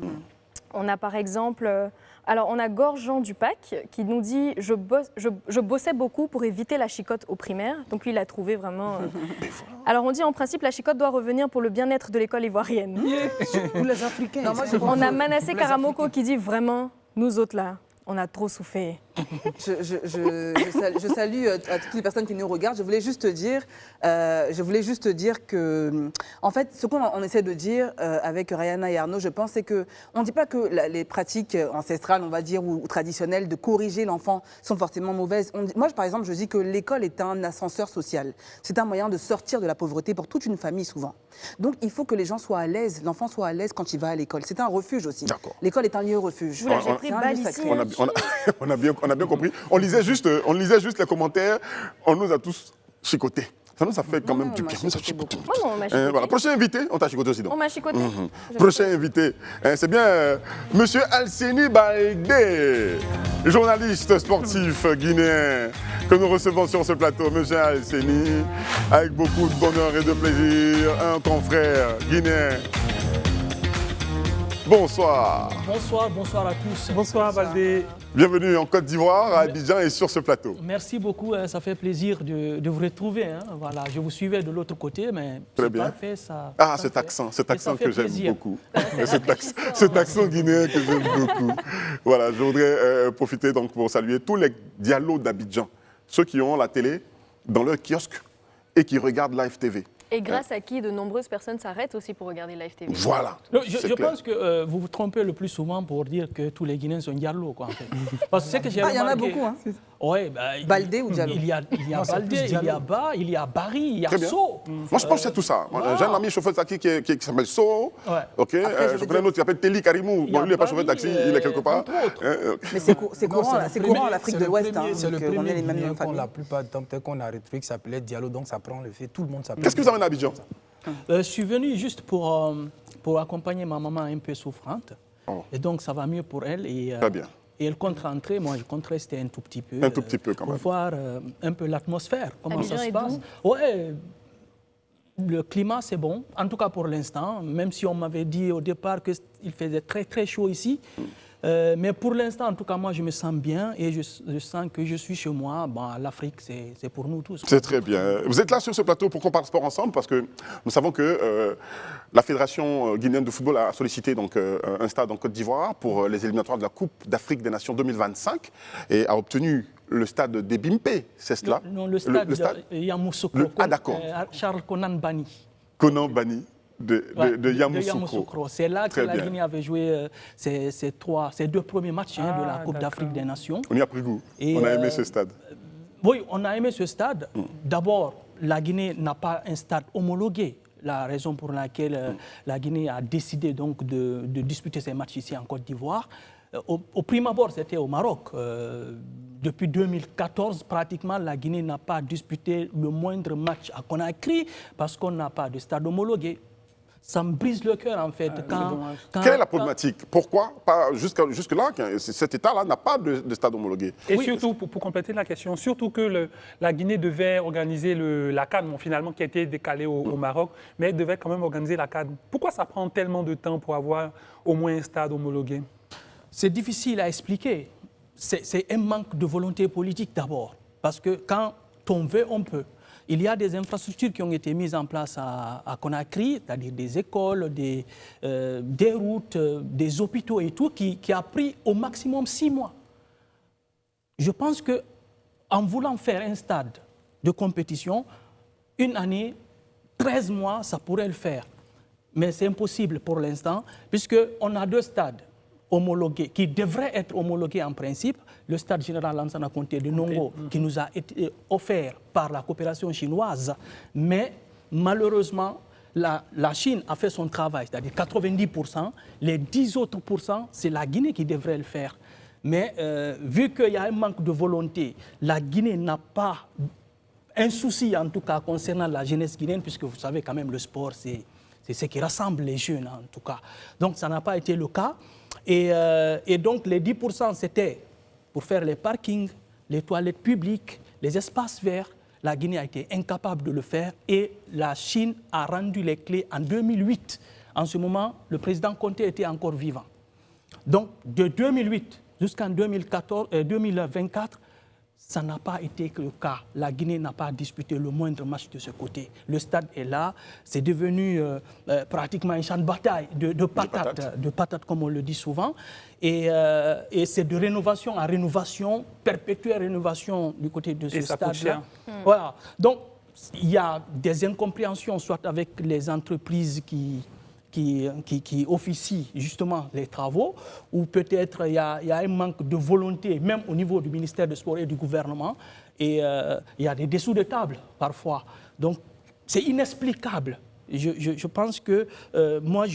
On a par exemple... on a Gorgean Dupac qui nous dit je bossais beaucoup pour éviter la chicotte au primaire. Donc lui, il a trouvé vraiment... Alors on dit en principe la chicotte doit revenir pour le bien-être de l'école ivoirienne. Pour les Africains. Non, moi, On a Manassé Karamoko qui dit vraiment, nous autres là, on a trop souffert. Je salue à toutes les personnes qui nous regardent. Je voulais juste dire que, en fait, ce qu'on essaie de dire avec Rihanna et Arnaud, je pense, c'est qu'on ne dit pas que les pratiques ancestrales, on va dire, ou traditionnelles de corriger l'enfant sont forcément mauvaises. Moi, par exemple, je dis que l'école est un ascenseur social. C'est un moyen de sortir de la pauvreté pour toute une famille, souvent. Donc, il faut que les gens soient à l'aise, l'enfant soit à l'aise quand il va à l'école. C'est un refuge aussi. L'école est un lieu refuge. Vous l'avez pris balle ici. On a bien compris. On lisait juste les commentaires. On nous a tous chicotés. Ça nous a fait quand même du bien. Nous a chicoté. Moi, non, on m'a chicoté. Voilà. Prochain invité, on t'a chicoté aussi donc. On m'a chicoté. Prochain invité, c'est bien Monsieur Alseni Baldé, journaliste sportif guinéen que nous recevons sur ce plateau. Monsieur Alseni, avec beaucoup de bonheur et de plaisir, un confrère guinéen. Bonsoir. Bonsoir à tous. Bonsoir, Baldé. Bienvenue en Côte d'Ivoire, à Abidjan et sur ce plateau. Merci beaucoup, ça fait plaisir de vous retrouver. Voilà, je vous suivais de l'autre côté, mais très bien. Parfait, ça. Ah, cet accent que j'aime beaucoup. Cet accent guinéen que j'aime beaucoup. Voilà, je voudrais profiter donc pour saluer tous les dialogues d'Abidjan, ceux qui ont la télé dans leur kiosque et qui regardent Live TV. Et grâce à qui de nombreuses personnes s'arrêtent aussi pour regarder Live TV. Voilà. Je pense que vous vous trompez le plus souvent pour dire que tous les Guinéens sont Diallo, quoi, en fait. Parce que c'est que j'ai remarqué... il y en a beaucoup, hein. Ouais, Baldé ou Diallo? Il y a Baldé, il y a Ba, il y a Barry, il y a So. Moi, je pense que c'est tout ça. J'ai un ami chauffeur de taxi qui s'appelle So. Ouais. Ok. Je connais un autre qui s'appelle Teli Karimou. Bon, lui, il n'est pas chauffeur de taxi, il est quelque part. Mais c'est courant en Afrique de l'Ouest. C'est le premier les mêmes Guinéen familles. la plupart du temps, peut-être qu'on a retrouvé qui s'appelait Diallo, donc ça prend le fait, tout le monde s'appelle. Qu'est-ce que vous avez à Abidjan? Je suis venu juste pour accompagner ma maman un peu souffrante. Oh. Et donc, ça va mieux pour elle. Très bien. Et elle compte rentrer. Moi, je compte rester un tout petit peu. Un tout petit peu, quand même. Pour voir un peu l'atmosphère, comment Abidjan ça se est passe. Ouais, le climat, c'est bon. En tout cas, pour l'instant. Même si on m'avait dit au départ qu'il faisait très, très chaud ici. Mais pour l'instant, en tout cas, moi, je me sens bien et je sens que je suis chez moi. Bon, l'Afrique, c'est pour nous tous. C'est très bien. Vous êtes là sur ce plateau pour qu'on parle sport ensemble parce que nous savons que la Fédération guinéenne de football a sollicité donc, un stade en Côte d'Ivoire pour les éliminatoires de la Coupe d'Afrique des Nations 2025 et a obtenu le stade des Bimpe, c'est cela? Non, le stade Yamoussoukro. Ah, d'accord. Charles Konan Bani. Konan Bani. De Yamoussoukro. C'est là que la Guinée avait joué ses deux premiers matchs de la Coupe d'Afrique des Nations. On y a pris goût. On a aimé ce stade. Oui, on a aimé ce stade. D'abord, la Guinée n'a pas un stade homologué. La raison pour laquelle la Guinée a décidé donc de disputer ses matchs ici en Côte d'Ivoire. Au prime abord, c'était au Maroc. Depuis 2014, pratiquement, la Guinée n'a pas disputé le moindre match à Conakry parce qu'on n'a pas de stade homologué. Ça me brise le cœur, en fait. Quelle est la problématique? Pourquoi jusque-là, cet État-là n'a pas de stade homologué? Et surtout, pour compléter la question, surtout que la Guinée devait organiser la CAN, finalement, qui a été décalée au Maroc, mais elle devait quand même organiser la CAN. Pourquoi ça prend tellement de temps pour avoir au moins un stade homologué? c'est difficile à expliquer. C'est un manque de volonté politique d'abord. Parce que quand on veut, on peut. Il y a des infrastructures qui ont été mises en place à Conakry, c'est-à-dire des écoles, des routes, des hôpitaux et tout, qui a pris au maximum 6 mois. Je pense qu'en voulant faire un stade de compétition, 1 année, 13 mois, ça pourrait le faire. Mais c'est impossible pour l'instant, puisqu'on a 2 stades homologués, qui devraient être homologués en principe. Le stade général Lansana Conté de Nongo, qui nous a été offert par la coopération chinoise. Mais malheureusement, la Chine a fait son travail, c'est-à-dire 90%. Les 10 autres %, c'est la Guinée qui devrait le faire. Mais vu qu'il y a un manque de volonté, la Guinée n'a pas un souci, en tout cas, concernant la jeunesse guinéenne, puisque vous savez quand même, le sport, c'est ce qui rassemble les jeunes, en tout cas. Donc, ça n'a pas été le cas. Et donc, les 10%, c'était pour faire les parkings, les toilettes publiques, les espaces verts. La Guinée a été incapable de le faire et la Chine a rendu les clés en 2008. En ce moment, le président Conté était encore vivant. Donc, de 2008 jusqu'en 2024, ça n'a pas été le cas. La Guinée n'a pas disputé le moindre match de ce côté. Le stade est là. C'est devenu pratiquement un champ de bataille de patates, comme on le dit souvent. Et c'est de rénovation en rénovation, perpétuelle rénovation du côté de ce stade-là. Voilà. Donc, il y a des incompréhensions, soit avec les entreprises qui officient justement les travaux, ou peut-être il y a un manque de volonté, même au niveau du ministère des Sports et du gouvernement, et il y a des dessous de table parfois. Donc c'est inexplicable. Je pense que moi,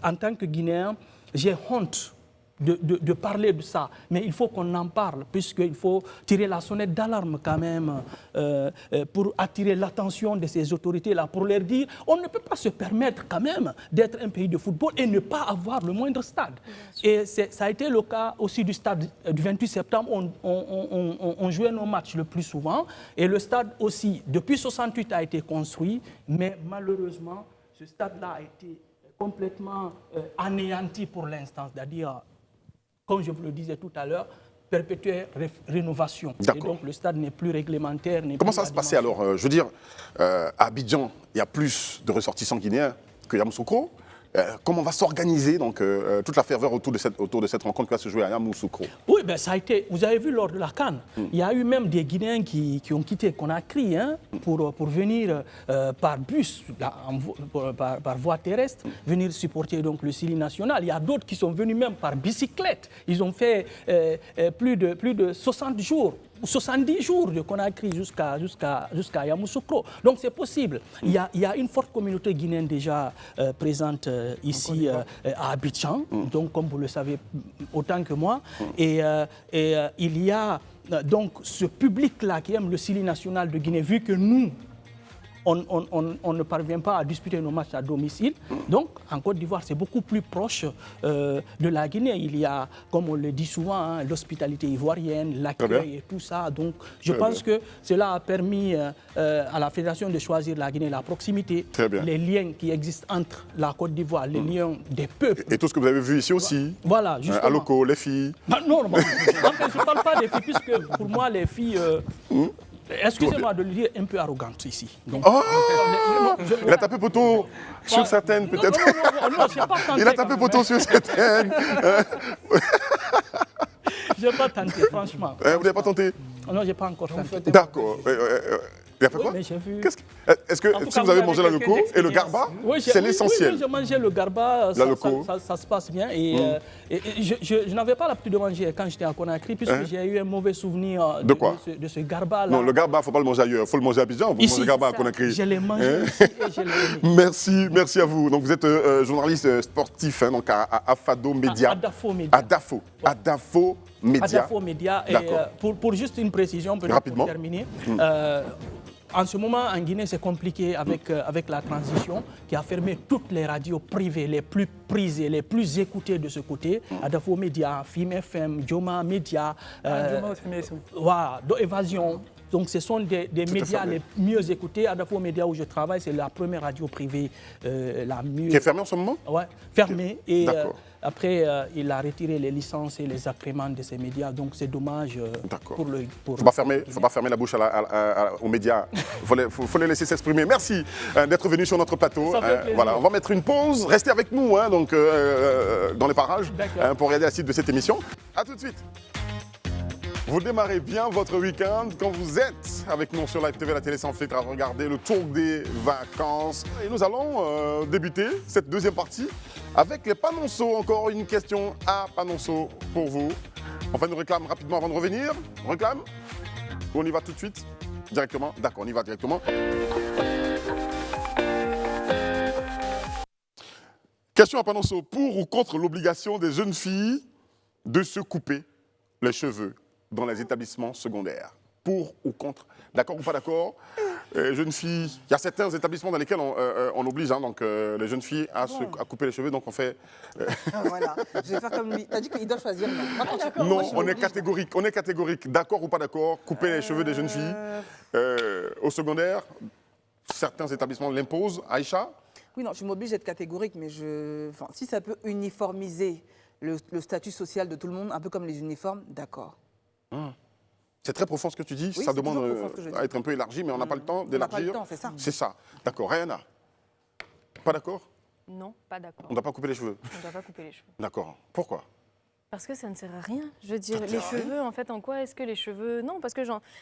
en tant que Guinéen, j'ai honte de parler de ça, mais il faut qu'on en parle, puisqu'il faut tirer la sonnette d'alarme quand même pour attirer l'attention de ces autorités-là, pour leur dire on ne peut pas se permettre quand même d'être un pays de football et ne pas avoir le moindre stade. Et ça a été le cas aussi du stade du 28 septembre, on jouait nos matchs le plus souvent, et le stade aussi, depuis 1968, a été construit, mais malheureusement, ce stade-là a été complètement anéanti pour l'instant, c'est-à-dire, comme je vous le disais tout à l'heure, perpétuelle rénovation. Et donc le stade n'est plus réglementaire. Comment ça va se passer alors? Je veux dire, à Abidjan, il y a plus de ressortissants guinéens que Yamoussoukro. Comment va s'organiser donc toute la ferveur autour de cette rencontre qui va se jouer à Yamoussoukro? Oui, ben, ça a été, vous avez vu lors de la CAN, il y a eu même des Guinéens qui ont quitté Conakry pour venir par bus, par voie terrestre, venir supporter donc, le Sili national. Il y a d'autres qui sont venus même par bicyclette. Ils ont fait plus de 60 jours. 70 jours de Conakry jusqu'à Yamoussoukro. Donc c'est possible. Il y a une forte communauté guinéenne déjà présente ici à Abidjan, donc comme vous le savez autant que moi. Et il y a donc ce public-là qui aime le Sili national de Guinée, vu que nous, on ne parvient pas à disputer nos matchs à domicile. Donc, en Côte d'Ivoire, c'est beaucoup plus proche de la Guinée. Il y a, comme on le dit souvent, l'hospitalité ivoirienne, l'accueil et tout ça. Donc, je pense que cela a permis à la Fédération de choisir la Guinée, la proximité, les liens qui existent entre la Côte d'Ivoire, les liens des peuples. Et tout ce que vous avez vu ici aussi. Voilà, justement. À Loko, les filles. Non, enfin, je ne parle pas des filles, puisque pour moi, les filles... Excusez-moi de le dire un peu arrogante ici. Donc, il a tapé poteau sur certaines, peut-être. Non, j'ai pas tenté. Il a tapé poteau sur certaines. Je n'ai pas tenté, franchement. Vous n'avez pas tenté? Non, je n'ai pas encore tenté. D'accord. Il a fait quoi? Est-ce que si vous avez mangé la loco et le garba, c'est l'essentiel? Oui, j'ai mangé le garba, ça se passe bien. Et je n'avais pas l'habitude de manger quand j'étais à Conakry, puisque j'ai eu un mauvais souvenir de ce garba-là. Non, le garba, il ne faut pas le manger ailleurs, il faut le manger à Abidjan. Vous mangez le garba à Conakry. Je l'ai mangé ici et je l'ai aimé. Merci à vous. Donc, vous êtes journaliste sportif donc à Afado Média. Adafo Média. Adafo Média. Adafo Média. Pour juste une précision, peut-être pour terminer. En ce moment, en Guinée, c'est compliqué avec la transition qui a fermé toutes les radios privées les plus prisées, les plus écoutées de ce côté. Adafo Média, Film FM, Joma Média, voilà, Évasion. Donc ce sont des médias les mieux écoutés. À Dafo Média où je travaille, c'est la première radio privée la mieux... Qui est fermée en ce moment? Oui, fermée. Et D'accord. après, il a retiré les licences et les agréments de ces médias. Donc c'est dommage pour le... Faut pas fermer la bouche aux médias. Faut les laisser s'exprimer. Merci d'être venu sur notre plateau. Ça fait plaisir. Voilà, on va mettre une pause. Restez avec nous donc, dans les parages pour regarder la suite de cette émission. A tout de suite. Vous démarrez bien votre week-end quand vous êtes avec nous sur Live TV, la télé sans filtre, à regarder le tour des vacances. Et nous allons débuter cette deuxième partie avec les panonceaux. Encore une question à panonceaux pour vous. On fait une réclame rapidement avant de revenir. Réclame? On y va tout de suite? Directement? D'accord, on y va directement. Question à panonceaux. Pour ou contre l'obligation des jeunes filles de se couper les cheveux dans les établissements secondaires? Pour ou contre? D'accord ou pas d'accord? Jeunes filles, il y a certains établissements dans lesquels on oblige donc, les jeunes filles à couper les cheveux, donc on fait... Voilà, je vais faire comme lui. T'as dit qu'il doit choisir, non? Moi, quand tu- Non, moi, je on est m'oblige. catégorique. On est catégorique. D'accord ou pas d'accord? Couper les cheveux des jeunes filles au secondaire, certains établissements l'imposent. Aïcha? Oui, non, je m'oblige d'être catégorique, mais si ça peut uniformiser le statut social de tout le monde, un peu comme les uniformes, d'accord. C'est très profond ce que tu dis. Oui, ça c'est demande toujours profond ce que je dis. à être un peu élargi, mais on n'a pas le temps On n'a pas le d'élargir. temps, c'est ça. C'est ça. D'accord. Rihanna? Pas d'accord? Non, pas d'accord. On ne doit pas couper les cheveux. On ne doit pas couper les cheveux. D'accord. Pourquoi? Parce que ça ne sert à rien. Je veux dire, Ça ne les sert à rien. cheveux, en fait, en quoi est-ce que les cheveux... Non, parce que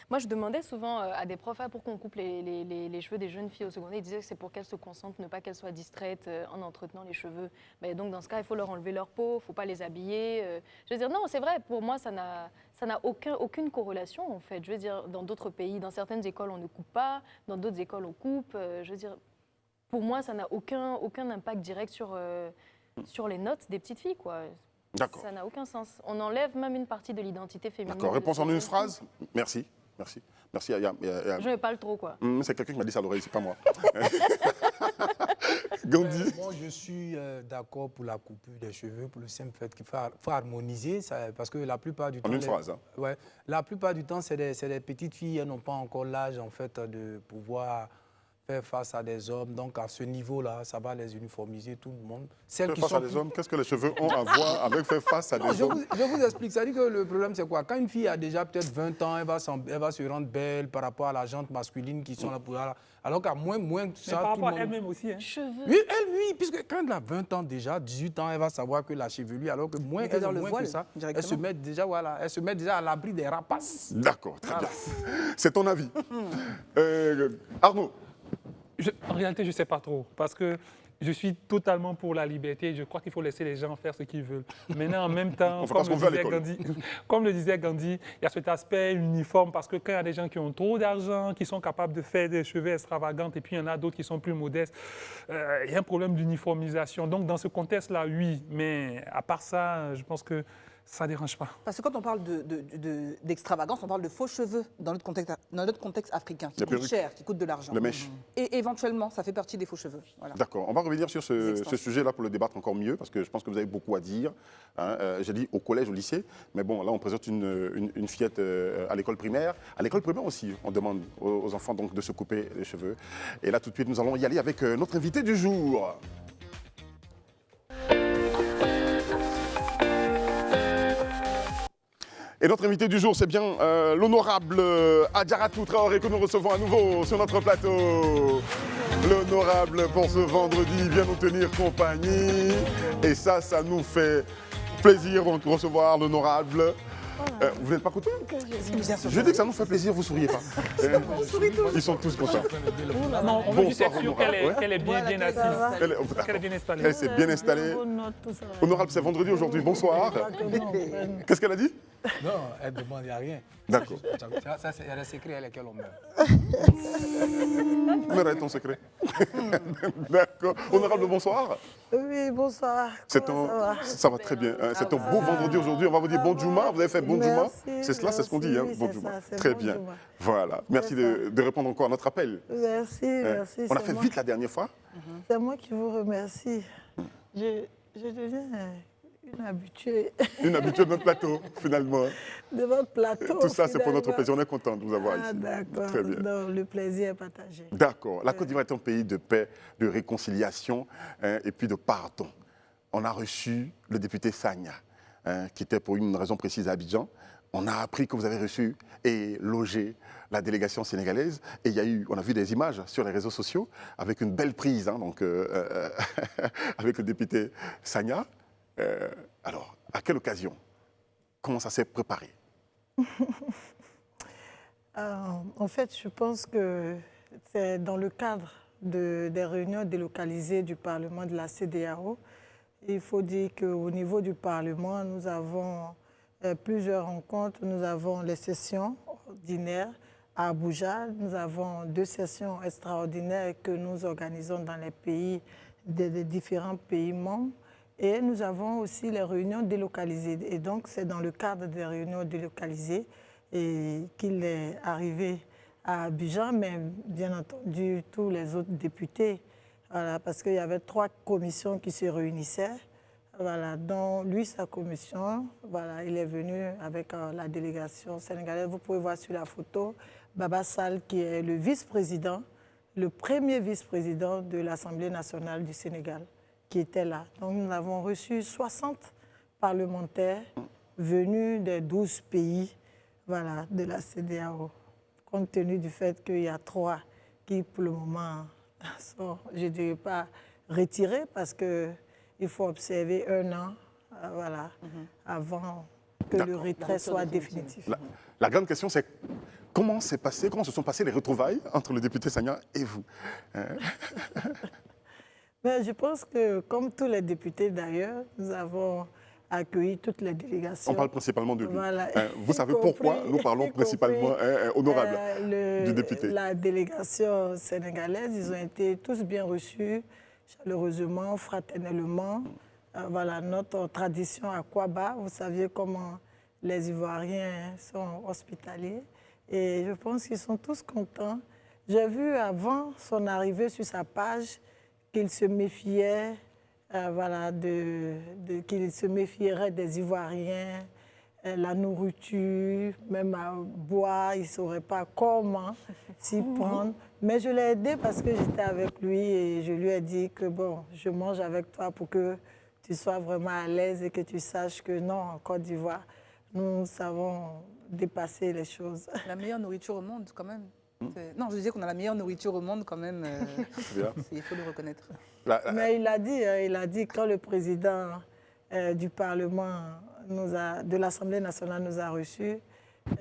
moi, je demandais souvent à des profs pourquoi on coupe les cheveux des jeunes filles au secondaire. Ils disaient que c'est pour qu'elles se concentrent, ne pas qu'elles soient distraites en entretenant les cheveux. Mais donc, dans ce cas, il faut leur enlever leur peau, il ne faut pas les habiller. Je veux dire, non, c'est vrai, pour moi, ça n'a aucune corrélation, en fait. Je veux dire, dans d'autres pays, dans certaines écoles, on ne coupe pas, dans d'autres écoles, on coupe. Je veux dire, pour moi, ça n'a aucun impact direct sur les notes des petites filles, quoi. D'accord. Ça n'a aucun sens. On enlève même une partie de l'identité féminine. D'accord. Réponse en de une ces phrase? Merci. Merci. Merci. Je ne parle trop, quoi. C'est quelqu'un qui m'a dit ça à l'oreille, c'est pas moi. Gandhi? Moi, je suis d'accord pour la coupure des cheveux, pour le simple fait qu'il faut harmoniser, parce que la plupart du temps... En une phrase, hein. Ouais, la plupart du temps, c'est des petites filles, elles n'ont pas encore l'âge, en fait, de pouvoir faire face à des hommes. Donc, à ce niveau-là, ça va les uniformiser, tout le monde. Celles Faire qui face sont à des hommes, qu'est-ce que les cheveux ont à voir avec faire face à Non, des je hommes? vous explique. Ça dit que le problème, c'est quoi? Quand une fille a déjà peut-être 20 ans, elle va se rendre belle par rapport à la gente masculine qui sont là pour... Alors qu'à moins Mais ça, par tout rapport le à monde... elle-même aussi. Hein. Cheveux. Oui, puisque quand elle a 20 ans déjà, 18 ans, elle va savoir que la chevelure, alors que moins, Mais dans le moins voile, que ça, directement. elle se met déjà à l'abri des rapaces. D'accord, très bien. C'est ton avis. Arnaud? En réalité, je ne sais pas trop, parce que je suis totalement pour la liberté. Je crois qu'il faut laisser les gens faire ce qu'ils veulent. Maintenant, en même temps, On fait pas ce qu'on veut à l'école. comme le disait Gandhi, il y a cet aspect uniforme, parce que quand il y a des gens qui ont trop d'argent, qui sont capables de faire des cheveux extravagants, et puis il y en a d'autres qui sont plus modestes, il y a un problème d'uniformisation. Donc, dans ce contexte-là, oui. Mais à part ça, je pense que ça ne dérange pas. Parce que quand on parle d'extravagance, on parle de faux cheveux dans notre contexte africain, qui La coûtent perruque. cher, qui coûtent de l'argent. Les mèches. Et éventuellement, ça fait partie des faux cheveux. Voilà. D'accord. On va revenir sur ce extensions. sujet-là pour le débattre encore mieux, parce que je pense que vous avez beaucoup à dire. Hein. J'ai dit au collège, au lycée, mais bon, là, on présente une fillette à l'école primaire. À l'école primaire aussi, on demande aux enfants donc, de se couper les cheveux. Et là, tout de suite, nous allons y aller avec notre invité du jour. Et notre invité du jour, c'est bien l'honorable Adjaratou Traoré que nous recevons à nouveau sur notre plateau. L'honorable pour ce vendredi vient nous tenir compagnie. Et ça nous fait plaisir donc de recevoir l'honorable. Vous n'êtes pas content? Je dis que ça nous fait plaisir, vous ne souriez pas. Ils sont tous contents. Non, on veut juste Bonsoir, être sûr honorable. qu'elle est bien assise, qu'elle est bien installée. Elle s'est bien installée. Honorable, c'est vendredi aujourd'hui. Bonsoir. Qu'est-ce qu'elle a dit? Non, elle ne demande rien. D'accord. Ça, c'est un secret à laquelle on meurt. Mais arrête ton secret. D'accord. Honorable, bonsoir. Oui, bonsoir. Ça va très bien. C'est un beau vendredi aujourd'hui. On va vous dire bon Juma. Vous avez fait bon Juma. C'est cela, c'est ce qu'on dit. Hein, bon Juma. Très bien. Voilà. Merci de répondre encore à notre appel. Merci, merci. On a fait vite la dernière fois. C'est moi qui vous remercie. Je deviens Une habituée Une habituée de notre plateau, finalement. de votre plateau. Tout ça, c'est pour notre finalement. plaisir. On est content de vous avoir Ah, ici. d'accord. Très bien. Non, le plaisir est partagé. D'accord. La Côte d'Ivoire est un pays de paix, de réconciliation et puis de pardon. On a reçu le député Sagna, qui était pour une raison précise à Abidjan. On a appris que vous avez reçu et logé la délégation sénégalaise. Et il y a eu, on a vu des images sur les réseaux sociaux avec une belle prise, avec le député Sagna. Alors, à quelle occasion? Comment ça s'est préparé? En fait, je pense que c'est dans le cadre des réunions délocalisées du Parlement de la CEDEAO. Il faut dire qu'au niveau du Parlement, nous avons plusieurs rencontres. Nous avons les sessions ordinaires à Abuja. Nous avons 2 sessions extraordinaires que nous organisons dans les pays, des différents pays membres. Et nous avons aussi les réunions délocalisées. Et donc, c'est dans le cadre des réunions délocalisées qu'il est arrivé à Abidjan, mais bien entendu, tous les autres députés, voilà, parce qu'il y avait 3 commissions qui se réunissaient. Voilà, dont lui, sa commission, voilà, il est venu avec la délégation sénégalaise. Vous pouvez voir sur la photo Baba Sall, qui est le vice-président, le premier vice-président de l'Assemblée nationale du Sénégal, qui était là. Donc nous avons reçu 60 parlementaires venus des 12 pays, voilà, de la CEDEAO, compte tenu du fait qu'il y a 3 qui, pour le moment, sont, je ne dirais pas retirés, parce qu'il faut observer 1 an, voilà, avant que le retrait soit définitif. La grande question, c'est comment se sont passées les retrouvailles entre le député Sagna et vous? Mais je pense que, comme tous les députés d'ailleurs, nous avons accueilli toutes les délégations. On parle principalement de lui. Voilà. Vous savez pourquoi nous parlons principalement honorable du député? La délégation sénégalaise, ils ont été tous bien reçus, chaleureusement, fraternellement. Voilà, notre tradition à Kwaba, vous saviez comment les Ivoiriens sont hospitaliers. Et je pense qu'ils sont tous contents. J'ai vu avant son arrivée sur sa page qu'il se méfiait, voilà, qu'il se méfierait des Ivoiriens, la nourriture, même à boire, il ne saurait pas comment s'y prendre. Mais je l'ai aidé parce que j'étais avec lui et je lui ai dit que bon, je mange avec toi pour que tu sois vraiment à l'aise et que tu saches que non, en Côte d'Ivoire, nous savons dépasser les choses. La meilleure nourriture au monde, quand même. Non, je disais qu'on a la meilleure nourriture au monde, quand même. Il faut le reconnaître. Mais il a dit quand le président du Parlement, de l'Assemblée nationale nous a reçus,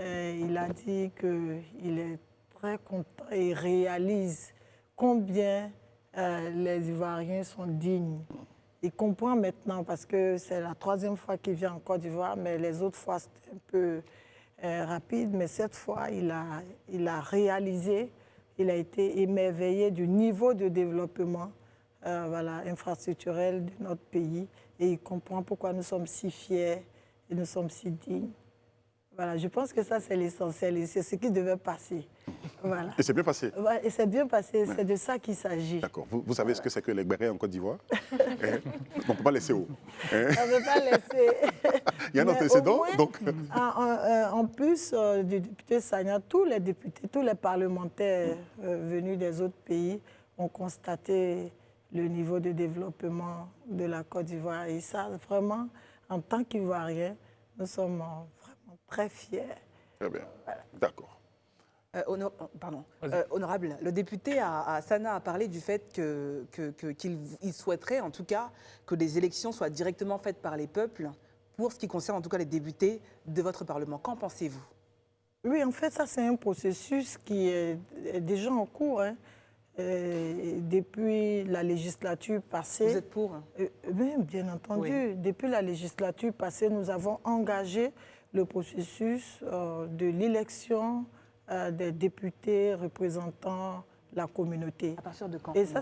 il a dit qu'il est très content et réalise combien les Ivoiriens sont dignes. Il comprend maintenant, parce que c'est la 3e fois qu'il vient en Côte d'Ivoire, mais les autres fois, c'était un peu rapide. Mais cette fois, il a réalisé, il a été émerveillé du niveau de développement voilà, infrastructurel de notre pays. Et il comprend pourquoi nous sommes si fiers et nous sommes si dignes. Voilà, je pense que ça, c'est l'essentiel et c'est ce qui devait passer. Voilà. Et c'est bien passé? Ouais, et c'est bien passé, c'est de ça qu'il s'agit. D'accord. Vous savez ce que c'est que les bérets en Côte d'Ivoire? On ne peut pas laisser haut. On ne peut pas laisser. Il y a un antécédent, donc... En plus du député Sagna, tous les députés, tous les parlementaires venus des autres pays ont constaté le niveau de développement de la Côte d'Ivoire. Et ça, vraiment, en tant qu'Ivoiriens, nous sommes vraiment très fiers. Très bien. Voilà. D'accord. Honorable, le député Sana a parlé du fait qu'il souhaiterait en tout cas que des élections soient directement faites par les peuples pour ce qui concerne en tout cas les députés de votre Parlement. Qu'en pensez-vous? Oui, en fait, ça c'est un processus qui est déjà en cours. Hein. Depuis la législature passée... Vous êtes pour? Bien entendu. Oui. Depuis la législature passée, nous avons engagé le processus de l'élection des députés représentant la communauté. À partir de quand? Et ça,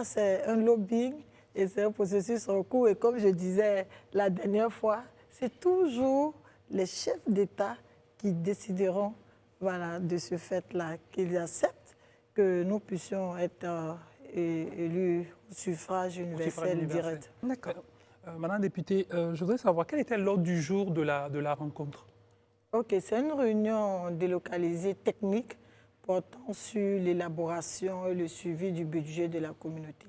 c'est un lobbying et c'est un processus en cours. Et comme je disais la dernière fois, c'est toujours les chefs d'État qui décideront, voilà, de ce fait-là, qu'ils acceptent que nous puissions être élus au suffrage universel direct. D'accord. Madame la députée, je voudrais savoir quel était l'ordre du jour de la rencontre. Ok, c'est une réunion délocalisée technique portant sur l'élaboration et le suivi du budget de la communauté.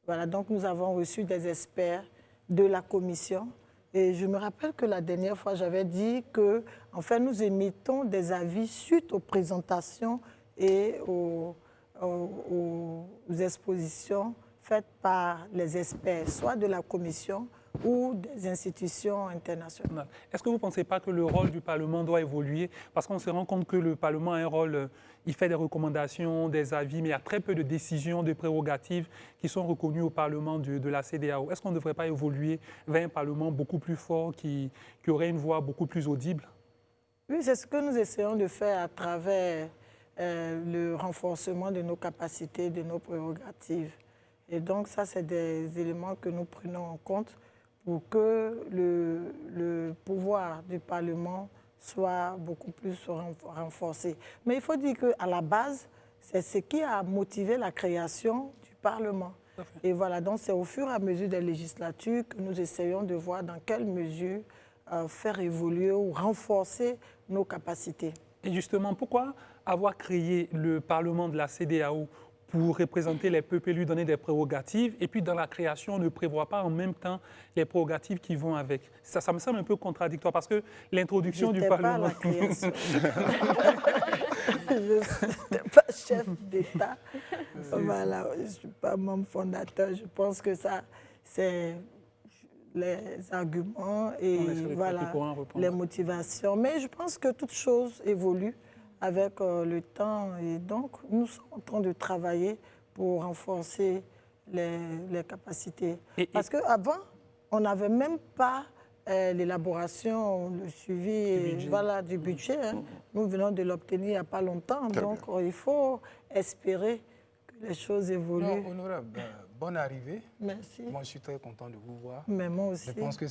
Voilà, donc nous avons reçu des experts de la commission. Et je me rappelle que la dernière fois, j'avais dit que, en fait, nous émettons des avis suite aux présentations et aux expositions faites par les experts, soit de la commission ou des institutions internationales. Est-ce que vous ne pensez pas que le rôle du Parlement doit évoluer? Parce qu'on se rend compte que le Parlement a un rôle, il fait des recommandations, des avis, mais il y a très peu de décisions, de prérogatives qui sont reconnues au Parlement de la CEDEAO. Est-ce qu'on ne devrait pas évoluer vers un Parlement beaucoup plus fort, qui aurait une voix beaucoup plus audible? Oui, c'est ce que nous essayons de faire à travers le renforcement de nos capacités, de nos prérogatives. Et donc ça, c'est des éléments que nous prenons en compte pour que le pouvoir du Parlement soit beaucoup plus renforcé. Mais il faut dire qu'à la base, c'est ce qui a motivé la création du Parlement. Et voilà, donc c'est au fur et à mesure des législatures que nous essayons de voir dans quelle mesure faire évoluer ou renforcer nos capacités. Et justement, pourquoi avoir créé le Parlement de la CEDEAO pour représenter les peuples, lui donner des prérogatives, et puis dans la création, on ne prévoit pas en même temps les prérogatives qui vont avec. Ça me semble un peu contradictoire, parce que l'introduction du Parlement... Pas la création. Je n'étais pas chef d'État. Voilà, je ne suis pas membre fondateur. Je pense que ça, c'est les arguments et voilà, les motivations. Mais je pense que toute chose évolue avec le temps. Et donc, nous sommes en train de travailler pour renforcer les capacités. Parce qu'avant, on n'avait même pas l'élaboration, le suivi du budget. Hein. Nous venons de l'obtenir il n'y a pas longtemps. Donc, il faut espérer que les choses évoluent. Non, honorable, bonne arrivée. Merci. Moi, je suis très content de vous voir. Mais moi aussi. Je pense que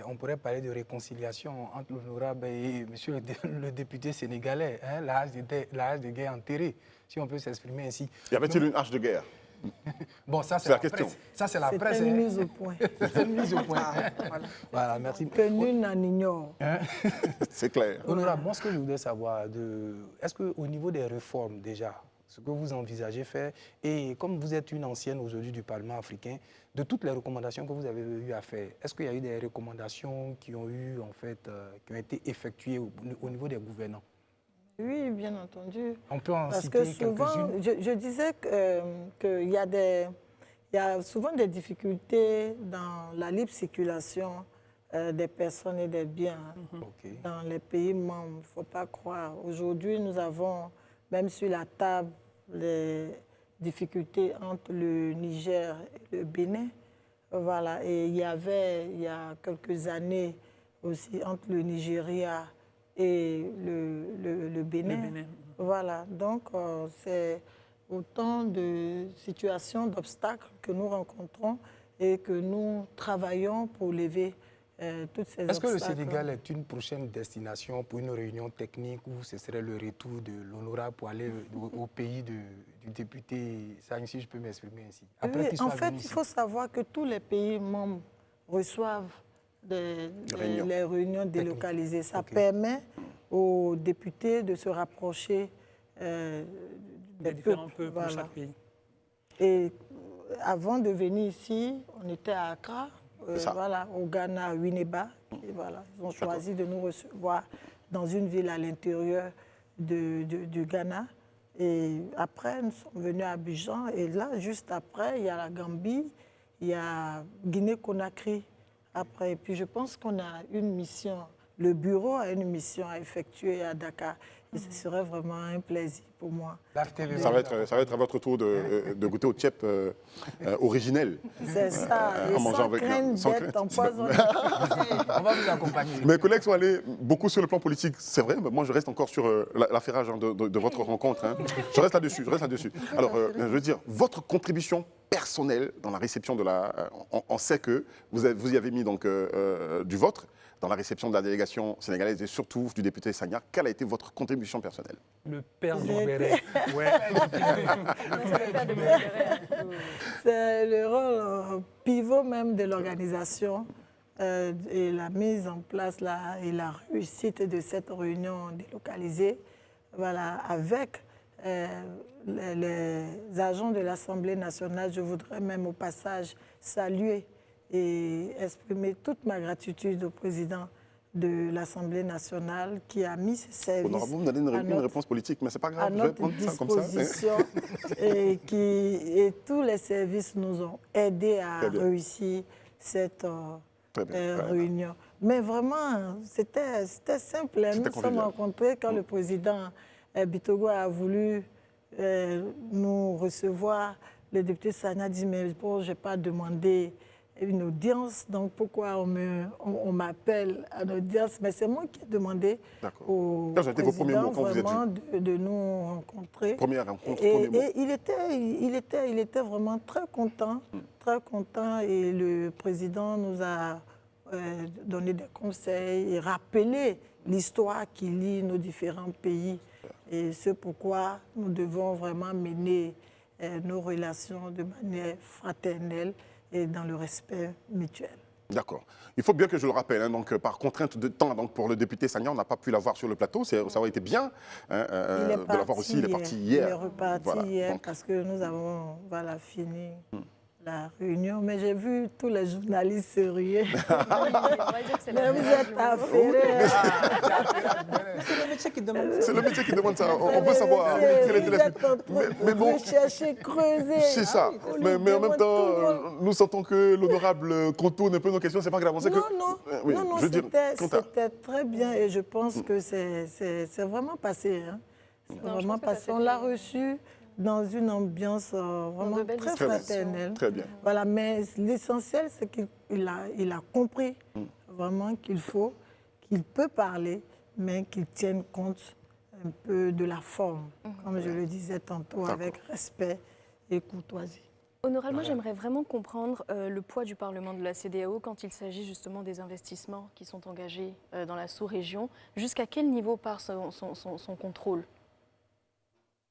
on pourrait parler de réconciliation entre l'honorable et monsieur le député sénégalais. Hein, la hache de guerre enterrée, si on peut s'exprimer ainsi. Y avait-il une hache de guerre? Bon, ça, c'est la question. Presse. Ça, c'est la presse. C'est une mise au point. C'est une mise au point. Voilà, merci. Que nul n'en ignore. Hein? C'est clair. Honorable, moi, ce que je voudrais savoir, est-ce qu'au niveau des réformes, déjà, ce que vous envisagez faire, et comme vous êtes une ancienne aujourd'hui du Parlement africain, de toutes les recommandations que vous avez eu à faire, est-ce qu'il y a eu des recommandations qui ont été effectuées au niveau des gouvernants? Oui, bien entendu. On peut en citer quelques-unes. Parce que souvent, je disais qu'il y a souvent des difficultés dans la libre circulation des personnes et des biens dans les pays membres. Il ne faut pas croire. Aujourd'hui, nous avons même sur la table les difficultés entre le Niger et le Bénin. Voilà. Et il y a quelques années aussi entre le Nigeria et le Bénin. Voilà, donc c'est autant de situations, d'obstacles que nous rencontrons et que nous travaillons pour lever toutes ces obstacles. Est-ce que le Sénégal est une prochaine destination pour une réunion technique où ce serait le retour de l'honorable pour aller au pays du député Sagni, si je peux m'exprimer ainsi? Oui, en fait, il faut savoir que tous les pays membres reçoivent les réunions délocalisées. Ça permet aux députés de se rapprocher des différents peuples voilà. de chaque pays. Et avant de venir ici, on était à Accra, au Ghana, à Winneba. Et voilà, ils ont choisi de nous recevoir dans une ville à l'intérieur du Ghana. Et après, nous sommes venus à Abidjan. Et là, juste après, il y a la Gambie, il y a Guinée-Conakry. Après, et puis je pense qu'on a une mission, le bureau a une mission à effectuer à Dakar. Et ce serait vraiment un plaisir pour moi. Ça va être à votre tour de goûter au tchèp originel. C'est ça, et sans crainte d'être empoisonné. On va vous accompagner. Mes collègues sont allés beaucoup sur le plan politique, c'est vrai, mais moi je reste encore sur l'affairage de votre rencontre. Hein. Je reste là-dessus. Alors, je veux dire, votre contribution personnelle dans la réception de la... On sait que vous y avez mis donc du vôtre dans la réception de la délégation sénégalaise et surtout du député Sagna. Quelle a été votre contribution contribution personnelle. Le père du J'ai béret. Ouais. C'est le rôle pivot même de l'organisation et la mise en place et la réussite de cette réunion délocalisée, voilà, avec les agents de l'Assemblée nationale. Je voudrais même au passage saluer et exprimer toute ma gratitude au président de l'Assemblée nationale qui a mis ses services Honorable, vous me donnez une réponse politique, mais c'est pas grave, à je vais notre prendre ça comme ça. disposition et tous les services nous ont aidés à Très bien. réussir cette Très bien. réunion. Mais vraiment, c'était simple. Nous C'était nous sommes convivial. rencontrés quand le président Bitogo a voulu nous recevoir. Le député Sagna a dit, mais bon, je n'ai pas demandé une audience, donc pourquoi on m'appelle à l'audience? Mais c'est moi qui ai demandé D'accord. au Quels ont été vos premiers président mots quand vous êtes vraiment de nous rencontrer. Première rencontre, Et, premier mot. et il était vraiment très content, et le président nous a donné des conseils et rappelé l'histoire qui lie nos différents pays. Et c'est pourquoi nous devons vraiment mener nos relations de manière fraternelle et dans le respect mutuel. D'accord. Il faut bien que je le rappelle, hein, donc, par contrainte de temps, donc, pour le député Sagna, on n'a pas pu l'avoir sur le plateau. Ça aurait été bien de l'avoir aussi. Il est parti hier. Il est reparti Voilà, hier donc. parce que nous avons fini la réunion. Mais j'ai vu tous les journalistes se ruer. Mais vous êtes affairés. C'est le métier qui demande ça. C'est le métier qui demande ça. On veut savoir quel était la suite. Mais bon, Vous cherchez, creuser. c'est ça. On lui Mais en même demande temps, tout le monde. nous sentons que l'honorable contourne un peu nos questions. C'est pas grave. On sait que... oui, non, je veux dire, c'était très bien et je pense que c'est vraiment passé. Hein. C'est Non, je vraiment pense que ça passé. s'est On l'a fait. reçu dans une ambiance vraiment de belles très Très bien. fraternelle. Très bien. Voilà, mais l'essentiel, c'est qu'il a compris vraiment qu'il peut parler, mais qu'il tienne compte un peu de la forme, comme je le disais tantôt, avec respect et courtoisie. Honorable, moi j'aimerais vraiment comprendre le poids du Parlement de la CEDEAO quand il s'agit justement des investissements qui sont engagés dans la sous-région. Jusqu'à quel niveau part son contrôle?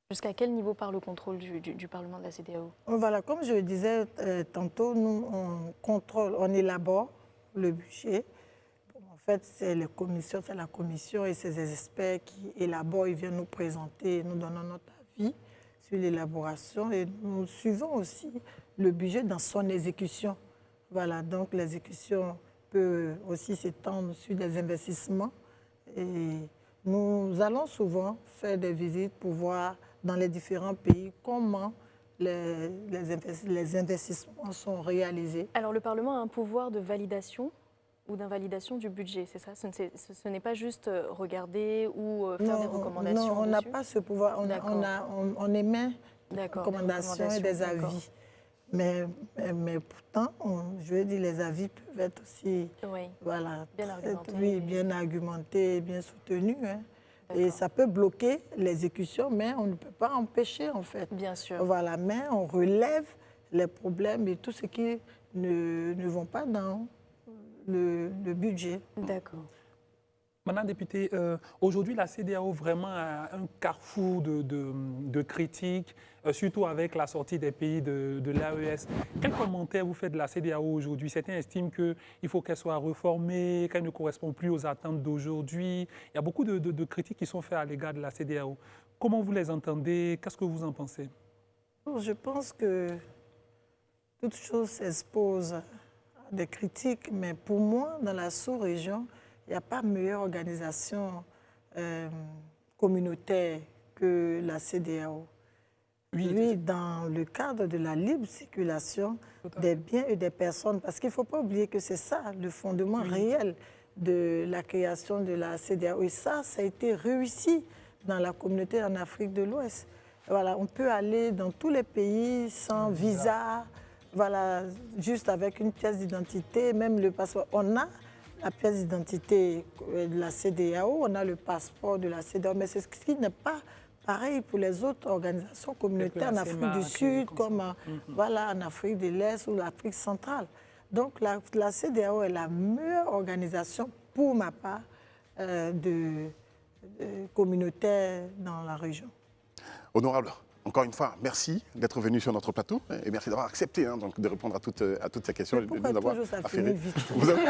Jusqu'à quel niveau part le contrôle du Parlement de la CEDEAO? Voilà, comme je le disais tantôt, nous, on contrôle, on élabore le budget. En fait, c'est la commission et ses experts qui élaborent, ils viennent nous présenter, nous donnons notre avis sur l'élaboration et nous suivons aussi le budget dans son exécution. Voilà, donc l'exécution peut aussi s'étendre sur des investissements et nous allons souvent faire des visites pour voir dans les différents pays comment les investissements sont réalisés. Alors le Parlement a un pouvoir de validation ou d'invalidation du budget, c'est ça? Ce n'est pas juste regarder ou faire des recommandations. Non, on n'a dessus? pas ce pouvoir. On émet des D'accord, recommandations et des d'accord. avis. Mais pourtant, je veux dire, les avis peuvent être aussi Oui. voilà, Bien argumentés. oui, bien argumentés, bien soutenus. Hein. Et ça peut bloquer l'exécution, mais on ne peut pas empêcher, en fait. Bien sûr. Voilà, mais on relève les problèmes et tout ce qui ne vont pas dans le budget. D'accord. Madame la députée, aujourd'hui, la CEDEAO vraiment a un carrefour de critiques, surtout avec la sortie des pays de l'AES. Quel commentaire vous faites de la CEDEAO aujourd'hui? Certains estiment qu'il faut qu'elle soit réformée, qu'elle ne correspond plus aux attentes d'aujourd'hui. Il y a beaucoup de critiques qui sont faites à l'égard de la CEDEAO. Comment vous les entendez? Qu'est-ce que vous en pensez? Je pense que toute chose s'expose à des critiques, mais pour moi, dans la sous-région, il n'y a pas meilleure organisation communautaire que la CEDEAO. Oui, dans le cadre de la libre circulation des biens et des personnes, parce qu'il ne faut pas oublier que c'est ça le fondement réel de la création de la CEDEAO. Et ça a été réussi dans la communauté en Afrique de l'Ouest. Voilà, on peut aller dans tous les pays sans visa, voilà, juste avec une pièce d'identité, même le passeport. On a la pièce d'identité de la CEDEAO, on a le passeport de la CEDEAO, mais c'est ce qui n'est pas pareil pour les autres organisations communautaires en Afrique du Sud, comme voilà, en Afrique de l'Est ou l'Afrique centrale. Donc la CEDEAO est la meilleure organisation, pour ma part, communautaire dans la région. Honorable, encore une fois, merci d'être venu sur notre plateau et merci d'avoir accepté donc, de répondre à toutes ces questions. Pourquoi toujours ça finit vite? Vous avez...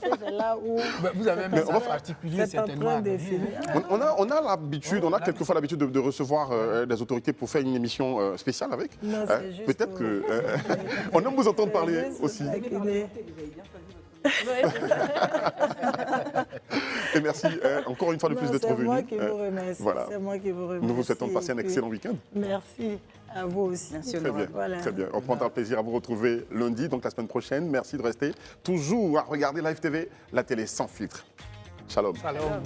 C'est là où Vous avez un message particulier c'est en certainement. train à de donner. finir. On a l'habitude, on a quelquefois l'habitude de recevoir des autorités pour faire une émission spéciale avec. Non, c'est juste Peut-être pour- que on aime vous entendre parler Juste aussi. taquiner. Et merci encore une fois de plus Non, d'être c'est venu. moi qui vous remercie. Voilà. C'est moi qui vous remercie. Nous vous souhaitons de passer un Et puis, excellent week-end. Merci à vous aussi. Merci, Très bien, honorable. Voilà. très bien. On prendra plaisir à vous retrouver lundi, donc la semaine prochaine. Merci de rester toujours à regarder Live TV, la télé sans filtre. Shalom. Shalom.